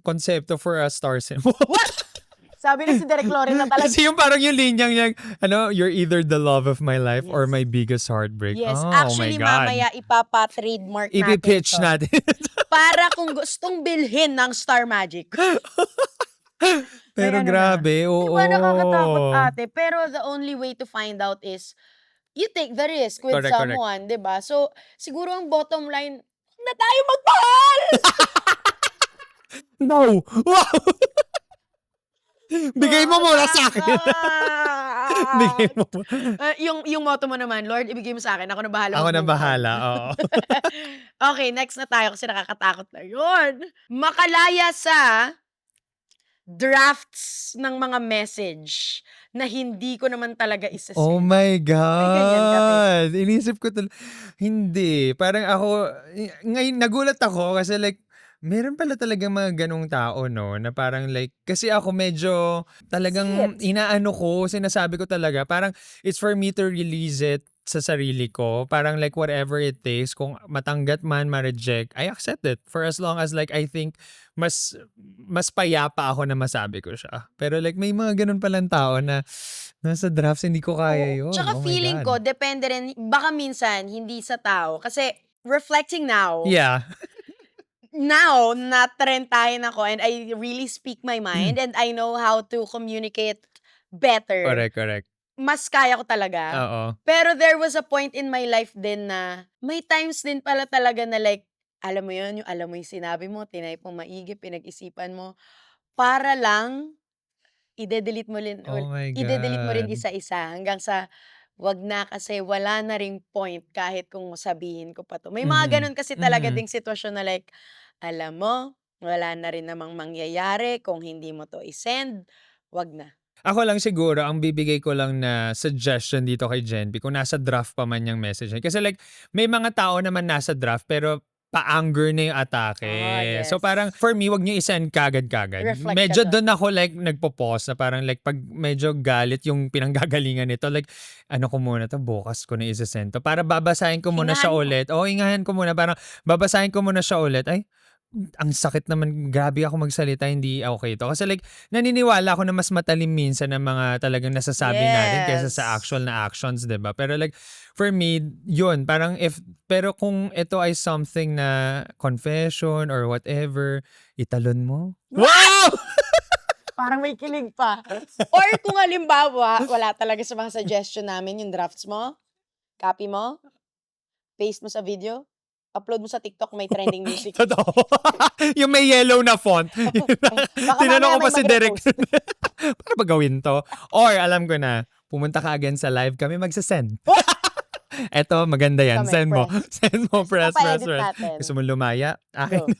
konsepto for a star symbol. What? Sabi ni si Direk Lorena talaga. Kasi yung parang yung linyang niya, you're either the love of my life or Yes. my biggest heartbreak. Yes, Oh my actually God. mamaya ipapa-trademark natin Ipi-pitch 'to, natin. para kung gustong bilhin ng Star Magic. May Pero ano na. grabe, 'Di ba nakakatakot oo. ate, pero the only way to find out is you take the risk with Correct, correct. someone, 'di ba? So, siguro ang bottom line, huwag na tayo magmahal! No! Wow! Bigay mo muna sa'kin. Bigay mo Nakakatakot! mu Yung motto mo naman, "Lord, ibigay mo sa'kin, ako na bahala Ako na mag-move on." bahala, oo. Okay, next na tayo kasi nakakatakot na yun. Makalaya sa drafts ng mga message na hindi ko naman talaga Oh ise-send. my May ganyan ka, te? God! Inisip ko hindi. Parang ako, ngayon nagulat ako kasi like, meron pala talagang mga ganong tao, no? Na parang like, kasi ako medyo See talagang it. inaano ko, sinasabi ko talaga, parang it's for me to release it sa sarili ko. Parang like whatever it takes, kung matanggap man, ma-reject, I accept it. For as long as like I think mas mas payapa ako na masabi ko siya. Pero like may mga ganun palang tao na nasa drafts, hindi ko kaya Oo, yun. tsaka Oh my feeling ko God. depende rin baka minsan hindi sa tao kasi reflecting now, Yeah. now na-tarentahin ako and I really speak my mind and I know how to communicate better, Correct, correct. mas kaya ko talaga. Oo. Pero there was a point in my life din na may times din pala talaga na like, alam mo yun, yung alam mo yung sinabi mo, tinaype mo maigi, pinag-isipan mo, para lang Oh my ide-delete mo rin God. isa-isa hanggang sa, "Wag na kasi wala na ring point kahit kung sabihin ko pa 'to." May mga Mhm. gano'n kasi talaga Mhm. ding sitwasyon na like, "Alam mo, Wala na rin namang mangyayari kung hindi mo 'to i-send, 'wag na. Ako lang siguro, ang bibigay ko lang na suggestion dito kay Genby kung nasa draft pa man yung message niya. Kasi like, may mga tao naman nasa draft pero pa-anger na yung atake. So parang Yes. for me, wag niyo i-send kagad-kagad. Reflect ka Medyo dun. doon ako like nagpo-pause na parang like pag medyo galit yung pinanggagalingan nito, like ano ko muna to, bukas ko na isa-send to. Para babasahin ko muna siya Hingahan mo. ulit. O, ingahan ko muna. Parang babasahin ko muna siya ulit. Ay, ang sakit naman, grabe ako magsalita, hindi okay to. Kasi like, naniniwala ako na mas matalim minsan ng mga talagang nasasabi natin kaysa sa Yes. actual na actions, 'di ba? Pero like, for me, yun, parang pero kung ito ay something na confession or whatever, italon mo. Wow! Parang may kilig pa. Or kung halimbawa, wala talaga sa mga suggestion namin yung drafts mo, copy mo, paste mo sa video, upload mo sa TikTok, may trending music. Totoo. Yung may yellow na font. Baka Tinanong ko mamaya pa may si Derek. magre-post. Para ba gawin to? Or alam ko na, pumunta ka again sa live, kami magsasend. Eto, maganda yan. Kami, Send mo. press. Send mo, press. Papa-edit natin. Gusto mo lumaya? Akin. Go.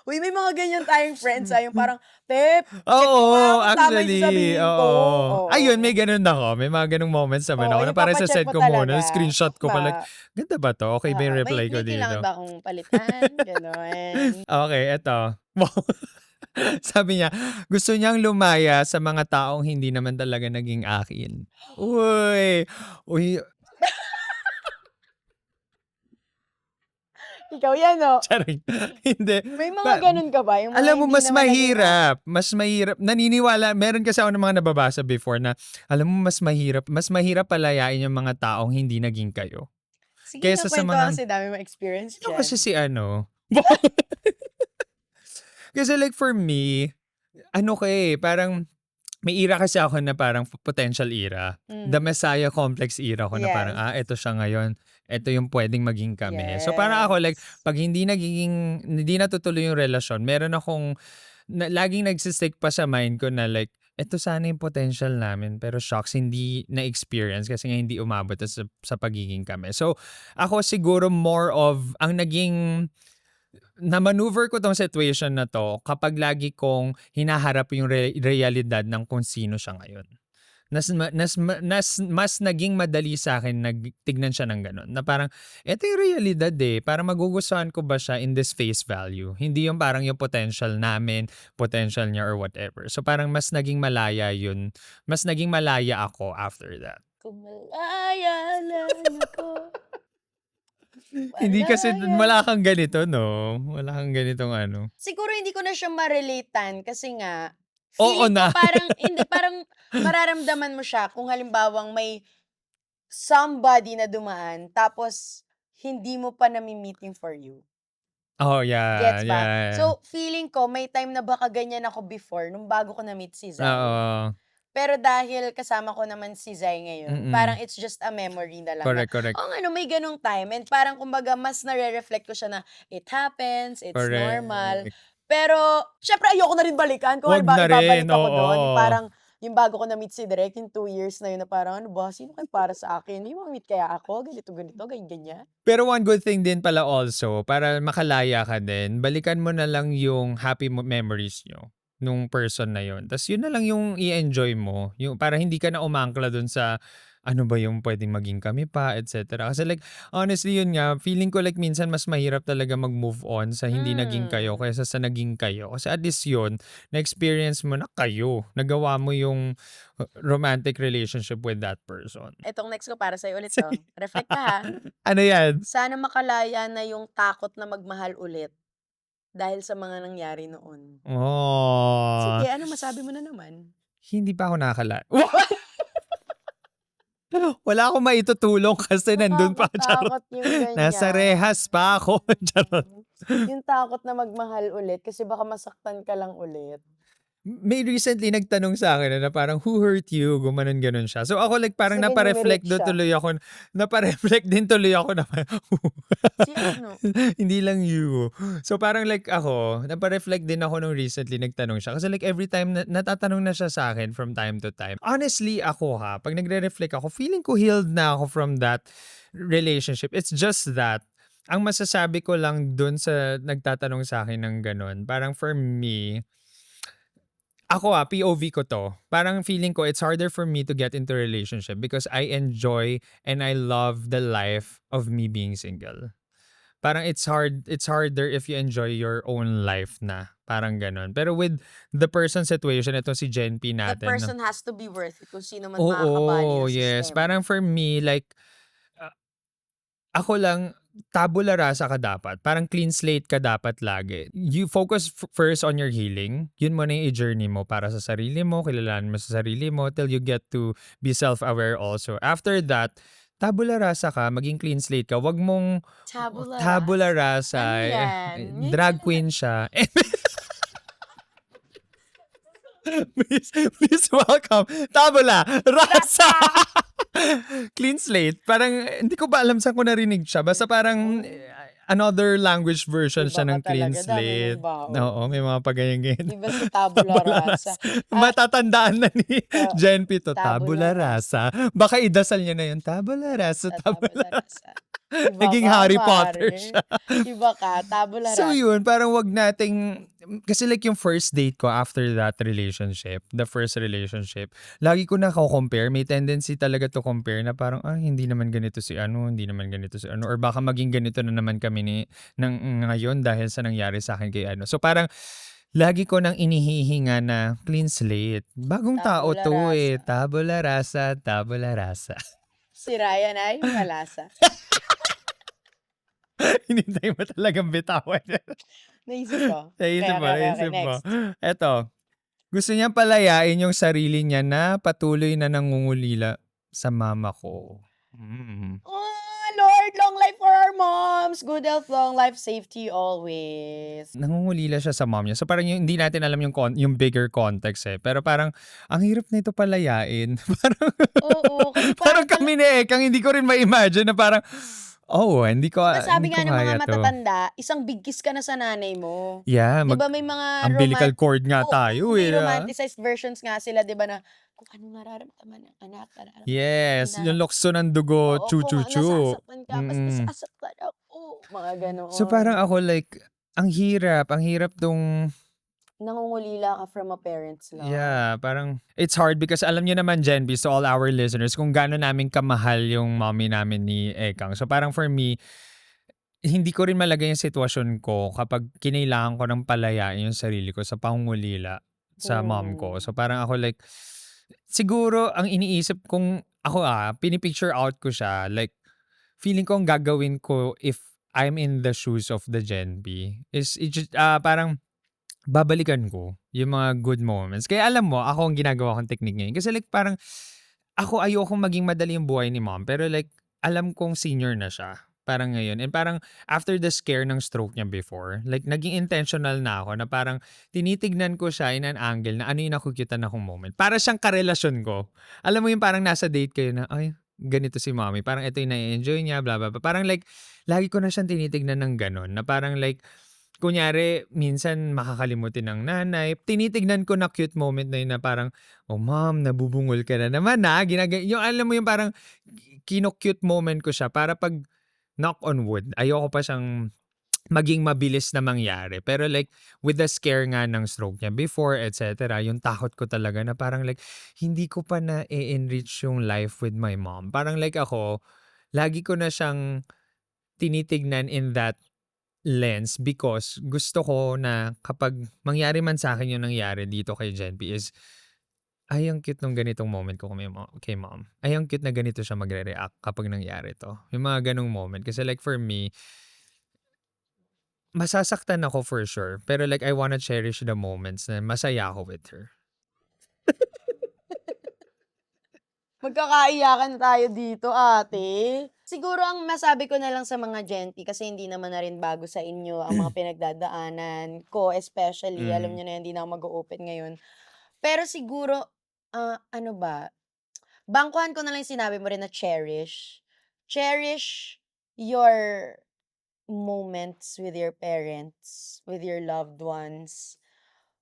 Uy, may mga ganyan tayong friends, yung parang, Tep, check mo nga Oo, kung tama yung actually. sasabihin ko. Oo. Oo. Ayun, may ganun ako. May mga ganung moments naman Oo, ako na yung parang papacheck sa-set mo ko muna. talaga. Screenshot ko pa like, Ba, ganda ba to? Okay ba yung oo, reply ko may kailangan dito? ba akong palitan? Ganon. Okay, eto. Wow. Sabi niya, gusto niyang lumaya sa mga taong hindi naman talaga naging akin. Uy. Uy, Ikaw yan, no? charing. Hindi. May mga ganun ka ba? Yung mga Alam mo, hindi mas naman naging mahirap. Mas mahirap. Naniniwala. Meron kasi ako ng mga nababasa before na, alam mo, mas mahirap. Mas mahirap palayain yung mga taong hindi naging kayo. Sige Kesa na, sa kwento mga, kasi dami mo experience ito dyan. kasi si ano. Kasi like for me, ano parang, may era kasi ako na parang potential era. The Messiah complex era ko na parang, Yes. ito siya ngayon. Ito yung pwedeng maging kami. So parang ako like, Yes. pag hindi natutuloy yung relasyon, meron akong, laging nagsistick pa sa mind ko na like, ito sana yung potential namin. Pero shocks, hindi na-experience kasi nga hindi umabot sa pagiging kami. So ako siguro more of, ang naging, na-maneuver ko tong situation na to kapag lagi kong hinaharap yung realidad ng kung sino siya ngayon. Mas naging madali sa akin nagtignan siya ng ganun. Na parang, eto yung realidad Parang magugustuhan ko ba siya in this face value? Hindi yung parang yung potential namin, potential niya or whatever. So parang mas naging malaya yun. Mas naging malaya ako after that. Kung malaya-layo ko. Hindi kasi Malaya. wala kang ganito, no? Wala kang ganitong ano. Siguro hindi ko na siya ma-relatean kasi nga, Oo feeling ko na. parang, hindi, parang mararamdaman mo siya kung halimbawang may somebody na dumaan tapos hindi mo pa nami-meeting for you. Oh, yeah, Gets ba? yeah. So, feeling ko may time na baka ganyan ako before nung bago ko na-meet si Zai. Oo. Pero dahil kasama ko naman si Zai ngayon, parang it's just a memory na lang na, Correct. oh ano, may ganong time. And parang kumbaga mas nare-reflect ko siya na it happens, it's normal. Correct. Pero, syempre ayoko na rin balikan. Kung Wag na ibabalik rin, ako doon, oo. parang yung bago ko na-meet si Direk, yung 2 years na yun na parang, ano ba, sino kayo para sa akin? May mga meet kaya ako, ganito, ganyan. Pero one good thing din pala also, para makalaya ka din, balikan mo na lang yung happy memories nyo nung person na yun. Tapos yun na lang yung i-enjoy mo. Yung, para hindi ka na umangkla dun sa ano ba yung pwedeng maging kami pa, etc. Kasi like, honestly yun nga, feeling ko like minsan mas mahirap talaga mag-move on sa hindi naging kayo kaysa sa naging kayo. Kasi at least yun, na-experience mo na kayo. Nagawa mo yung romantic relationship with that person. Etong next ko para sa'yo ulit to. Reflect ka ha. Ano yan? Sana makalaya na yung takot na magmahal ulit dahil sa mga nangyari noon. Oh. Sige, ano masabi mo na naman? Hindi pa ako nakakala. Wala akong maitutulong kasi nandun pa. Charot. Nakakatakot yung ganyan. Nasa rehas pa ako. Charot. Yung takot na magmahal ulit kasi baka masaktan ka lang ulit. May recently nagtanong sa akin na parang, who hurt you? Gumanon ganon siya. So ako like parang Sabi, napareflect numerate doon siya. tuloy ako. Napareflect din tuloy ako na Si ano? hindi lang you. So parang like ako, napareflect din ako nung recently nagtanong siya. Kasi like every time natatanong na siya sa akin from time to time. Honestly ako pag nagre-reflect ako, feeling ko healed na ako from that relationship. It's just that ang masasabi ko lang dun sa nagtatanong sa'kin ng gano'n, parang for me, ako POV ko 'to. Parang feeling ko it's harder for me to get into a relationship because I enjoy and I love the life of me being single. Parang it's harder if you enjoy your own life na, parang gano'n. Pero with the person situation, ito si Gen P The natin 'no. person has to be worth it kung sino man makakabali Oo, ng yes. sistema. Parang for me like, ah, ako lang, tabula rasa ka dapat. Parang clean slate ka dapat lagi. You focus first on your healing. Yun mo na yung journey mo para sa sarili mo, kilalanin mo sa sarili mo till you get to be self-aware also. After that, tabula rasa ka, maging clean slate ka. Wag mong Tabula tabula rasa. Ano rasa. yan? Ngayon ko Drag lang queen siya. Please welcome Tabula Rasa. Clean slate. Parang hindi ko ba alam saan ko narinig siya. Basta parang another language version Iba siya ka ng clean talaga, dami slate. mong baon. Oo, may mga paganyan-ganyan. Iba si Tabula Tabula Rasa. Rasa. Matatandaan na ni Gen P to. Tabula Tabula Rasa. Baka idasal niya na yun. Tabula Rasa, Tabula Tabula Rasa. Rasa. Iba Naging ka, Harry Potter Mare. siya. Iba ka, Tabula So Rasa. yun, parang wag nating, kasi like yung first date ko after that relationship, the first relationship, lagi ko compare. May tendency talaga to compare na parang, hindi naman ganito si ano, hindi naman ganito si ano, or baka maging ganito na naman kami ng ngayon dahil sa nangyari sa akin kay ano. So parang, lagi ko nang inihihinga na clean slate. Bagong tao Tabula to eh. rasa. Tabula rasa, tabula rasa. Si Ryan ay malasa. Hinintay mo talagang bitawan. Naisip ko. Naisip mo, Okay, naisip mo. next. Eto, gusto niyang palayain yung sarili niya na patuloy na nangungulila sa mama ko. Oh, Lord, long life for our moms. Good health, long life, safety always. Nangungulila siya sa mom niya. So parang hindi natin alam yung bigger context eh. Pero parang, ang hirap na ito palayain. Parang, Oo, kasi parang parang kami ni Ekang, hindi ko rin ma-imagine na parang, hindi ko sabi nga ng mga kaya to. matatanda, isang big kiss ka na sa nanay mo. Yeah, Di ba may mga umbilical cord nga tayo may eh. romanticized versions nga sila, di ba, na kung anong nararamdaman ng anak, nararamdaman Yes, ng yung anak. lukso ng dugo, Oo, kung chu-chu-chu. nasasaktan ka, mas nasasaktan ako. Mga ganoon. So parang ako like, ang hirap tong, Nangungulila ka from a parent's love. yeah, parang it's hard because alam niyo naman Gen B, so all our listeners, kung gaano namin kamahal yung mommy namin ni Ekang. So parang for me, hindi ko rin malagay yung sitwasyon ko kapag kinailangan ko ng palayain yung sarili ko sa pangungulila sa mom ko. So parang ako like, siguro ang iniisip kong, ako pinipicture out ko siya, like, feeling ko ang gagawin ko if I'm in the shoes of the Gen B is parang babalikan ko yung mga good moments. Kaya alam mo, ako ang ginagawa kong technique ngayon. Kasi like parang, ako ayokong maging madali yung buhay ni mom. Pero like, alam kong senior na siya. Parang ngayon. And parang after the scare ng stroke niya before, like naging intentional na ako na parang tinitignan ko siya in an angle na ano yung nakukyutan akong moment. Para siyang karelasyon ko. Alam mo yung parang nasa date kayo na, ay, ganito si mommy. Parang ito yung na-enjoy niya, blah, blah, blah. Parang like, lagi ko na siyang tinitignan ng ganon. Na parang like, kunyari, minsan makakalimutin ng nanay. Tinitignan ko na cute moment na yun na parang, oh mom, nabubungol ka na naman yung alam mo yung parang kino-cute moment ko siya para pag knock on wood, ayoko pa siyang maging mabilis na mangyari. Pero like, with the scare nga ng stroke niya before, etc., yung takot ko talaga na parang like, hindi ko pa na-enrich yung life with my mom. Parang like ako, lagi ko na siyang tinitignan in that lens because gusto ko na kapag mangyari man sa akin yung nangyari dito kay Gen P is, ay, ang cute nung ganitong moment ko kay mom. Ay, ang cute na ganito siya magre-react kapag nangyari to. Yung mga ganong moment. Kasi like for me, masasaktan ako for sure. Pero like I wanna cherish the moments na masaya ako with her. Magkakaiyakan tayo dito, ate. Siguro ang masabi ko na lang sa mga Gen P, kasi hindi naman na rin bago sa inyo ang mga pinagdadaanan ko, especially, alam nyo na hindi na ako mag-open ngayon. Pero siguro, ano ba, bangkuhan ko na lang yung sinabi mo rin na cherish. Cherish your moments with your parents, with your loved ones,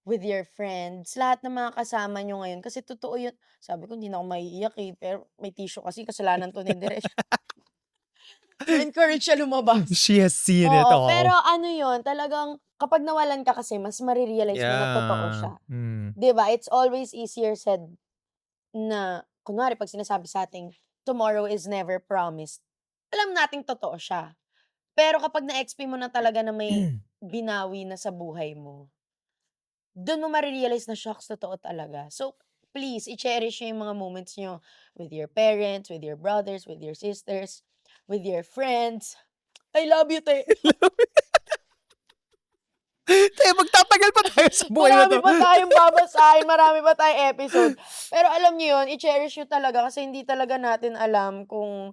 with your friends, lahat ng mga kasama nyo ngayon. Kasi totoo yun. Sabi ko, hindi na ako maiiyak eh. Pero may tissue kasi, kasalanan to ni Direk. Na-encourage siya lumabas. She has seen it Oo, pero all. ano yun, talagang kapag nawalan ka kasi mas mare-realize mo na totoo Yeah. siya. Mm. 'Di ba? It's always easier said na kunwari 'pag sinasabi sa'ting, "Tomorrow is never promised." Alam nating totoo siya. Pero kapag na-expe mo na talaga na may binawi na sa buhay mo, dun mo mare-realize na, shocks, totoo talaga. So, please i-cherish niyo yung mga moments niyo with your parents, with your brothers, with your sisters, with your friends. I love you, te. Te, magtatagal pa tayo sa buhay na Marami 'to. pa tayong babasahin, marami pa tayong episode. Pero alam niyo yun, i-cherish niyo talaga kasi hindi talaga natin alam kung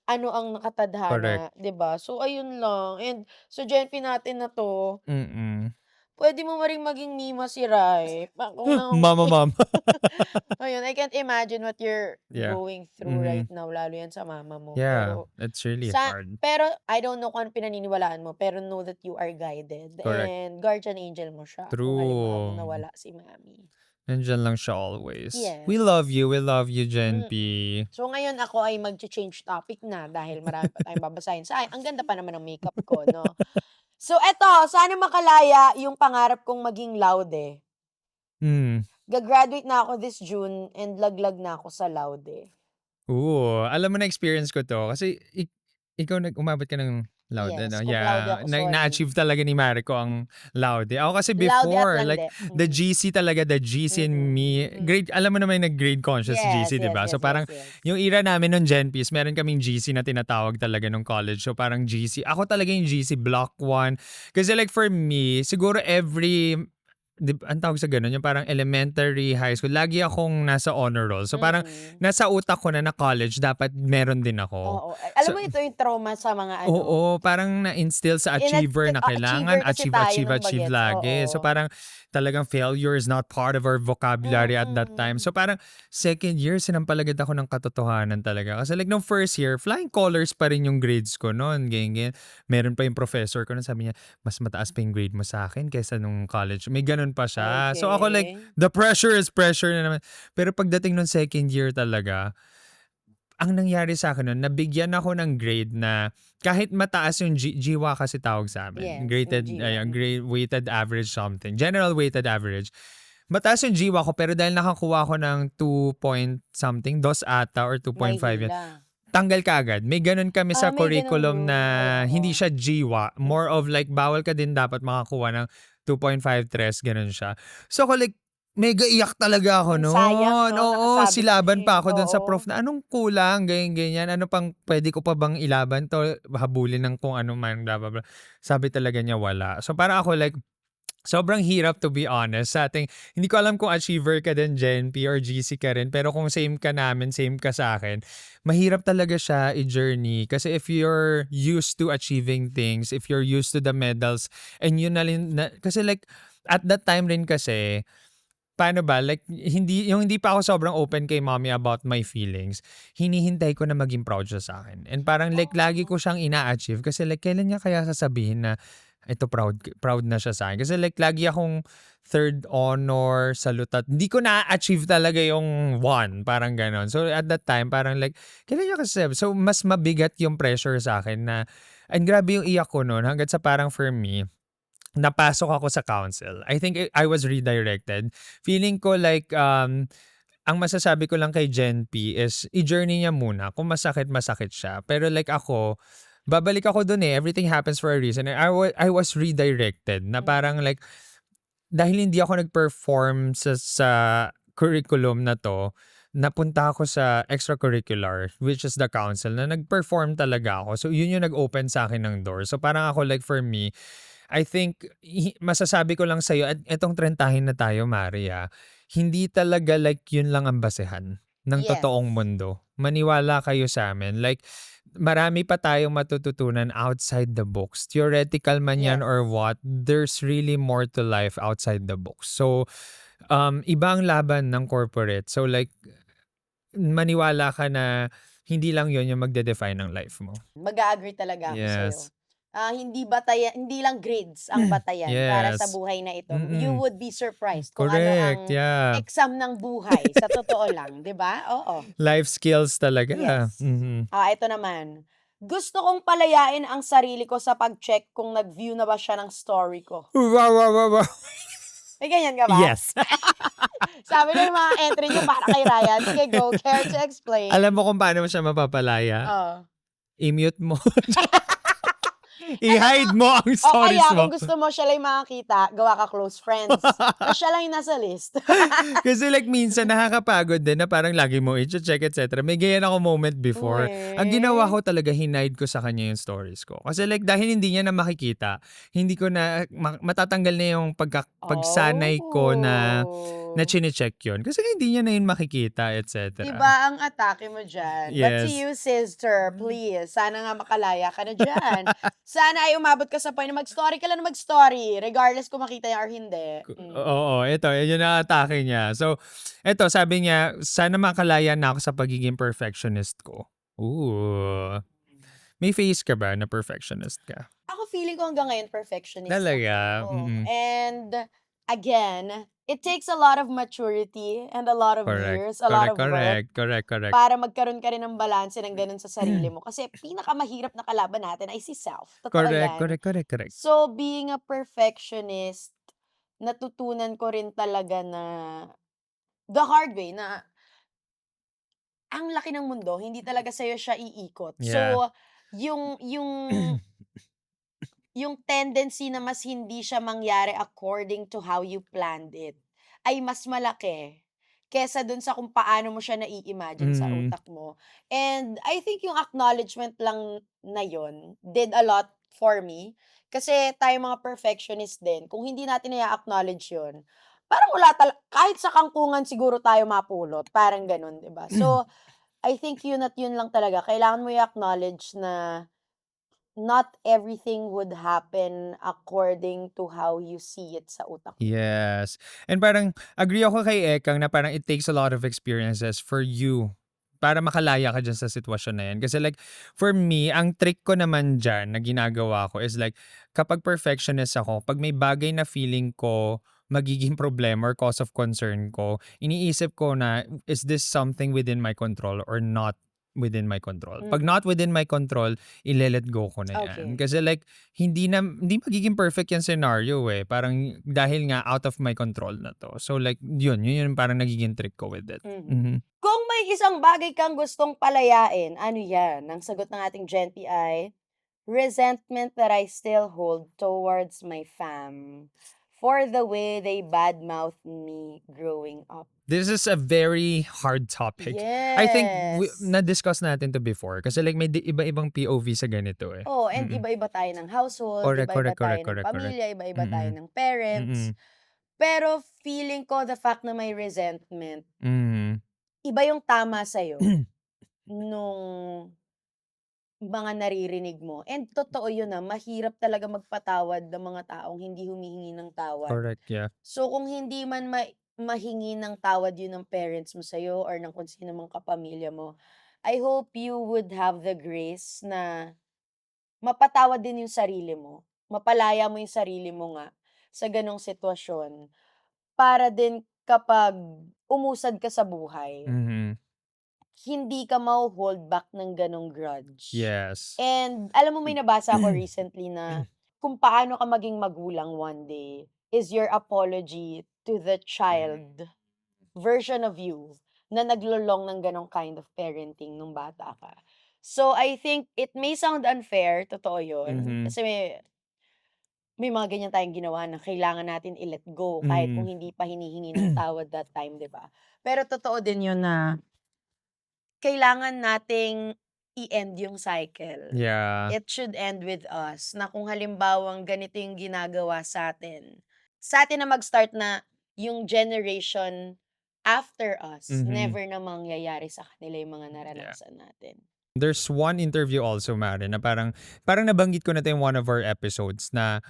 ano ang Correct. nakatadhana, 'di ba? So, ayun lang. And sa Gen P natin na 'to, Mm. puwede mo ring maging Mima si Rai, pa kung Mama, mama. ayun, I can't imagine what you're Yeah. going through right Mhm. now, lalo yan sa mama mo. Yeah, it's really hard. Pero I don't know kung anong pinaniniwalaan mo, pero know that you are guided Correct. and guardian angel mo siya kung halimbawang True. nawala si mami. Nandiyan lang siya always. We Yes. love you. We love you, Gen P. So ngayon ako ay change topic na dahil marami pa tayong babasahin. Ang ganda pa naman ng makeup ko, no? So eto, sana makalaya yung pangarap kong maging laude. Mm. Gagraduate na ako this June and laglag na ako sa laude. Alam mo na-experience ko 'to kasi ikaw umabot ka ng laude, Yes, no? cum laude Yeah, ako, sorry. na-achieve talaga ni Mariko ang laude. Ako kasi Laude at before, lande. like, the GC talaga, the GC in me, grade, alam mo naman yung nag-grade conscious Yes, GC, di ba? yes, So parang, yes, yes. yung era namin nung Gen Ps, meron kaming GC na tinatawag talaga nung college. So parang GC, ako talaga yung GC Block 1. Kasi like for me, siguro ang tawag sa ganun, yung parang elementary, high school, lagi akong nasa honor roll. So parang nasa utak ko na college, dapat meron din ako. Oo. Alam So, mo ito yung trauma sa mga oo, parang na-instill sa achiever na kailangan achiever kasi tayo ng achieve bagets, lagi. So oo. parang talagang failure is not part of our vocabulary at that time. So parang second year, sinampalagad ako ng katotohanan talaga. Kasi like nung first year, flying colors pa rin yung grades ko noon. Ganyan. Meron pa yung professor ko na sabi niya, mas mataas pa yung grade mo sa akin kaysa nung college. May ganun pa siya. So ako like, Okay. the pressure is pressure na naman. Pero pagdating nung second year talaga, ang nangyari sa akin nun, nabigyan ako ng grade na kahit mataas yung GWA kasi tawag sa amin. Yes, Grade weighted average something. General weighted average. Mataas yung GWA ko pero dahil nakakuha ko ng 2 point something, dos ata or 2.5 yan. Maynila. Tanggal ka agad. May ganun kami sa May ganun curriculum doon. na Oo. hindi siya GWA. More of like, bawal ka din dapat makakuha ng 2.5 tres, ganun siya. So ako like, mega iyak talaga ako noon. Sayang, no? Oo, Nakasabi silaban kasi. pa ako doon sa Oo. prof na anong kulang, ganyan. Ano pang pwede ko pa bang ilaban to, habulin ng kung ano man, blah, blah, blah. Sabi talaga niya wala. So parang ako like, sobrang hirap to be honest sa ating, hindi ko alam kung achiever ka din, Gen P or GC ka rin, pero kung same ka namin, same ka sa akin, mahirap talaga siya i-journey. Kasi if you're used to achieving things, if you're used to the medals, and yun kasi like, at that time rin kasi, paano ba, like, hindi pa ako sobrang open kay mommy about my feelings, hinihintay ko na maging proud siya sa akin. And parang like, lagi ko siyang ina-achieve kasi like, kailan niya kaya sasabihin na, ito proud na siya sa akin. Kasi like, lagi akong third honor, salutat. Hindi ko na-achieve talaga yung one. Parang ganon. So at that time, parang like, kailan niya kasi, so mas mabigat yung pressure sa akin na, and grabe yung iyak ko noon, hanggat sa parang for me, napasok ako sa council. I think I was redirected. Feeling ko like, ang masasabi ko lang kay Gen P is, i-journey niya muna. Kung masakit siya. Pero like ako, babalik ako dun eh. Everything happens for a reason. I was redirected na parang like, dahil hindi ako nag-perform sa curriculum na to, napunta ako sa extracurricular, which is the council, na nag-perform talaga ako. So yun yung nag-open sa akin ng door. So parang ako like for me, I think, masasabi ko lang sa'yo, at etong 30 na tayo, Maria, hindi talaga like yun lang ang basehan ng Yes. totoong mundo. Maniwala kayo sa amin. Like, marami pa tayong matututunan outside the books. Theoretical man yan Yes. or what, there's really more to life outside the books. So, ibang laban ng corporate. So like, maniwala ka na hindi lang yun yung magde-define ng life mo. Mag-a-agree talaga ako sa'yo. Yes. Hindi lang grades ang batayan para sa Yes. buhay na ito. You Mm-mm. would be surprised kung ano Correct, ang yeah. exam ng buhay. Sa totoo lang, di ba? Oo. Life skills talaga. Yes. Mhm. Ito naman. Gusto kong palayain ang sarili ko sa pag-check kung nag-view na ba siya ng story ko. Wow, wow, wow, wow. May ganyan ka ba? Yes. Sabi ng mga entry niyo para kay Ryan. Sige, go. Care to explain? Alam mo kung paano mo siya mapapalaya? Oh. I-mute mo. I-hide mo ang O stories kaya, mo. kung gusto mo siya lang yung makakita, gawa ka close friends. Tapos siya lang yung nasa list. Kasi like minsan nakakapagod din na parang lagi mo i-check etc. May ganyan ako moment before. Ang ginawa ko talaga, hinide ko sa kanya yung stories ko. Kasi like dahil hindi niya na makikita, hindi ko na matatanggal na yung pagsanay ko na chine-check yun. Kasi hindi niya na yun makikita etc. Diba ang atake mo dyan? But to Yes. you, sister, please, sana nga makalaya ka na dyan. Sana ay umabot ka sa point na mag-story ka lang na mag-story, regardless kung makita niya or hindi. Oo, ito, yun ang atake niya. So, ito, sabi niya, sana makalaya na ako sa pagiging perfectionist ko. Ooh. May face ka ba na perfectionist ka? Ako feeling ko hanggang ngayon perfectionist Talaga? ako. Mm-mm. And again, it takes a lot of maturity and a lot of years, a lot of work Correct. para magkaroon ka rin ng balanse ng ganun sa sarili mo. Kasi pinakamahirap na kalaban natin ay si self. Totoo yan. Correct. So, being a perfectionist, natutunan ko rin talaga na the hard way na ang laki ng mundo, hindi talaga sa'yo siya iikot. Yeah. So, yung tendency na mas hindi siya mangyari according to how you planned it ay mas malaki kesa dun sa kung paano mo siya nai-imagine sa Mm. utak mo. And I think yung acknowledgement lang na yun did a lot for me. Kasi tayo mga perfectionist din, kung hindi natin na-acknowledge yun, parang wala kahit sa kangkungan siguro tayo mapulot. Parang ganun, di ba? So, I think yun at yun lang talaga. Kailangan mo i-acknowledge na not everything would happen according to how you see it sa utak mo. Yes. And parang agree ako kay Ekang na parang it takes a lot of experiences for you para makalaya ka dyan sa sitwasyon na yan. Kasi like, for me, ang trick ko naman dyan na ginagawa ko is like, kapag perfectionist ako, pag may bagay na feeling ko magiging problema or cause of concern ko, iniisip ko na, is this something within my control or not within my control? Pag not within my control, ile-let go ko na yan. Okay. Kasi like, hindi magiging perfect yung scenario eh. Parang dahil nga out of my control na to. So like, yun yung parang nagiging trick ko with it. Mhm. Kung may isang bagay kang gustong palayain, ano yan? Ang sagot ng ating Gen P ay, resentment that I still hold towards my fam for the way they badmouthed me growing up. This is a very hard topic. I think Yes. na-discuss natin to before. Kasi like may iba-ibang POV sa ganito eh. Oh, and iba-iba tayo ng household, Correct. iba-iba tayo ng Correct. pamilya, iba-iba tayo ng parents. Mm-mm. Pero feeling ko the fact na may resentment, Mhm. iba yung tama sa'yo nung mga naririnig mo. And totoo yun mahirap talaga magpatawad ng mga taong hindi humihingi ng tawad. Correct, yeah. So kung hindi man mahingi ng tawad yun ng parents mo sa'yo or ng kung sino mang kapamilya mo, I hope you would have the grace na mapatawad din yung sarili mo. Mapalaya mo yung sarili mo nga sa ganong sitwasyon para din kapag umusad ka sa buhay, Mhm. hindi ka mau-hold back ng ganong grudge. Yes. And alam mo, may nabasa ako recently na kung paano ka maging magulang one day is your apology to the child version of you na naglulong ng ganong kind of parenting nung bata ka. So, I think it may sound unfair, totoo yun. Kasi may mga ganyan tayong ginawa na kailangan natin i-let go kahit kung hindi pa hinihingi ng tawad that time, di ba? Pero totoo din yun na kailangan nating i-end yung cycle. Yeah. It should end with us. Na kung halimbawang ganito yung ginagawa sa atin na mag-start na yung generation after us, never na mangyayari sa kanila yung mga naranasan natin. There's one interview also, Mare, na parang nabanggit ko na ito in one of our episodes na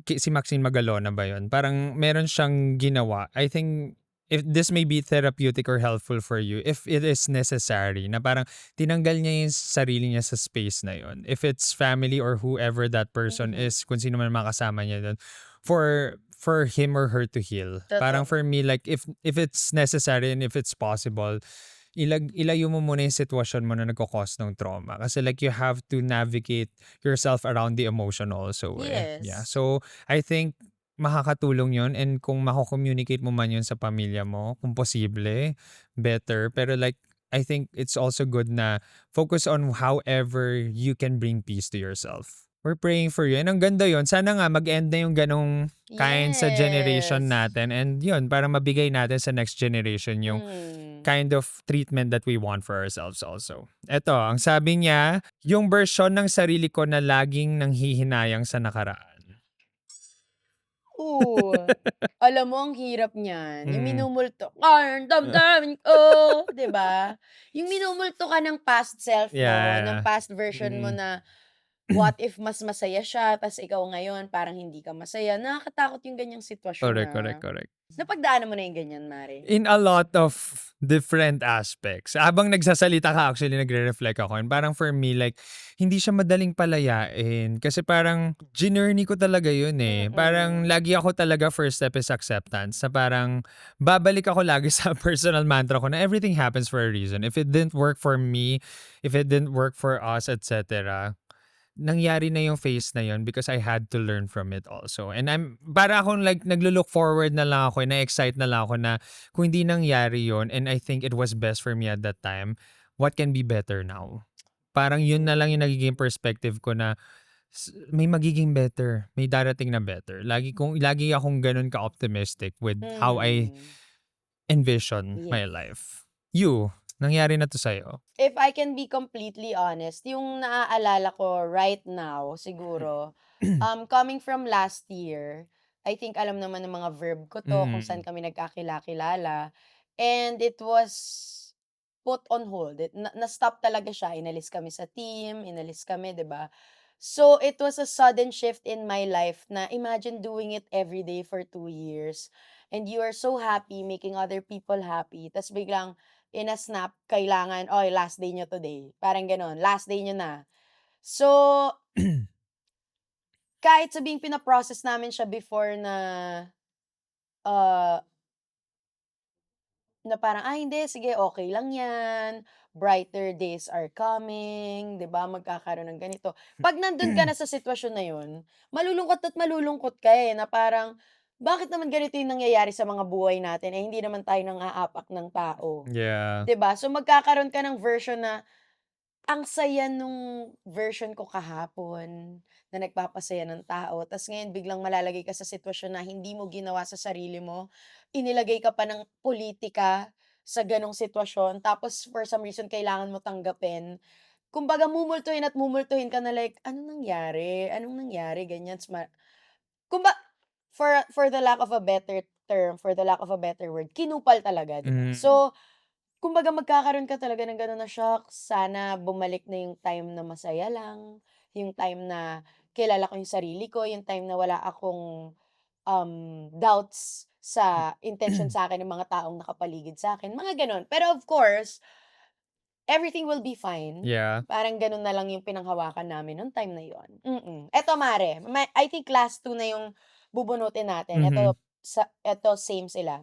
si Maxine Magalona ba yun? Parang meron siyang ginawa. I think if this may be therapeutic or helpful for you, if it is necessary, na parang tinanggal niya yung sarili niya sa space na yun. If it's family or whoever that person is, kung sino man makasama niya doon, for him or her to heal. Totoo. Parang for me, like if it's necessary and if it's possible, ilayo mo muna yung sitwasyon mo na nagko-cause ng trauma. Kasi like you have to navigate yourself around the emotion also eh. Yeah. Yes. So, I think makakatulong yun and kung mako-communicate mo man yun sa pamilya mo, kung posible, better. Pero like, I think it's also good na focus on however you can bring peace to yourself. We're praying for you. And ang ganda yun. Sana nga mag-end na yung ganong kind sa generation Yes. natin. And yun, para mabigay natin sa next generation yung kind of treatment that we want for ourselves also. Eto, ang sabi niya, yung version ng sarili ko na laging nanghihinayang sa nakaraan. Oo. Alam mo ang hirap niyan, yung Mm. minumulto ka ng damdamin ko, 'di ba? Yung minumulto ka ng past self mo, ng Yeah. past version mo Mm. na what if mas masaya siya tas ikaw ngayon parang hindi ka masaya. Nakakatakot yung ganyang sitwasyon, Correct. Napagdaanan mo na yung ganyan, Mare? In a lot of different aspects. Habang nagsasalita ka, actually, nagre-reflect ako. And parang for me, like, hindi siya madaling palayain. Kasi parang, journey ko talaga yun eh. Parang, Mm. lagi ako talaga first step is acceptance. Na parang, babalik ako lagi sa personal mantra ko na everything happens for a reason. If it didn't work for me, if it didn't work for us, etc., nangyari na yung phase na yun because I had to learn from it also. And para akong like, naglo-look forward na lang ako, na-excite na lang ako na kung hindi nangyari yun and I think it was best for me at that time, what can be better now? Parang yun na lang yung nagiging perspective ko na may magiging better, may darating na better. Lagi akong ganun ka-optimistic with how I envision my Yes. life. You, nangyari na to sa'yo. If I can be completely honest, yung naaalala ko right now siguro, coming from last year, I think alam naman ng mga verb ko 'to kung saan kami nagkakilala and it was put on hold. Na-stop talaga siya, inalis kami sa team, inalis kami, 'di ba? So, it was a sudden shift in my life na imagine doing it every day for 2 years and you are so happy making other people happy ta's biglang in a snap, kailangan, "Oy, last day niyo today." Parang gano'n, last day niyo na. So, kahit sabihing pina-process namin siya before na, ah, na parang, hindi sige okey lang 'yan, brighter days are coming, 'di ba, magkakaroon ng ganito. 'Pag nandun ka na sa sitwasyon na yun, malulungkot at malulungkot ka, eh, na parang, bakit naman ganito yung nangyayari sa mga buhay natin, eh, hindi naman tayo nang-aapak ng tao, Yeah. 'di ba? So, magkakaroon ka ng version na ang saya nung version ko kahapon na nagpapasaya ng tao ta's ngayon biglang malalagay ka sa sitwasyon na hindi mo ginawa sa sarili mo, inilagay ka pa ng pulitika sa gano'ng sitwasyon tapos for some reason kailangan mo tanggapin. Kumbaga mumultuhin at mumultuhin ka na like, "Anong nangyari? Anong nangyari?" Ganyan ta's for the lack of a better term, for the lack of a better word, kinupal talaga, 'di ba? So, kumbaga magkakaroon ka talaga ng gano'n na, "Shocks, sana bumalik na yung time na masaya lang, yung time na kilala ko yung sarili ko, yung time na wala akong, doubts sa intention sa'kin ng mga taong nakapaligid sa'kin." Mga gano'n. Pero of course, everything will be fine. Yeah. Parang gano'n na lang yung pinanghawakan namin nung time na yun. Eto mare, I think last 2 na yung bubunutin natin. Mhm. Eto same sila.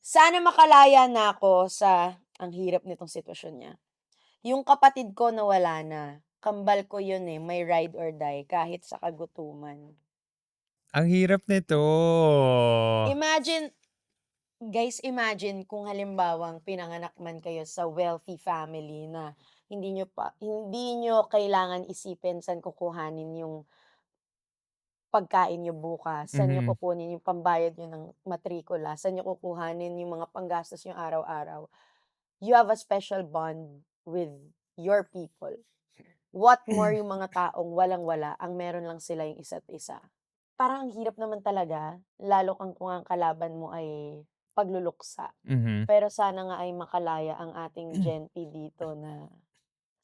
Sana makalaya na ako sa ang hirap nitong sitwasyon niya. Yung kapatid ko nawala na, kambal ko yun, eh, may ride or die kahit sa kagutuman. Ang hirap nito. Imagine imagine kung halimbawang pinanganak man kayo sa wealthy family na hindi niyo kailangan isipin saan kukuhanin yung pagkain niyo bukas, saan niyo Mhm. kukunin yung pambayad niyo ng matrikula, saan niyo kukuhanin yung mga panggastos niyong araw-araw. You have a special bond with your people. What more yung mga taong walang-wala, ang meron lang sila yung isa't isa. Parang ang hirap naman talaga, lalo kung ang kalaban mo ay pagluluksa. Mhm. Pero sana nga ay makalaya ang ating Gen P dito na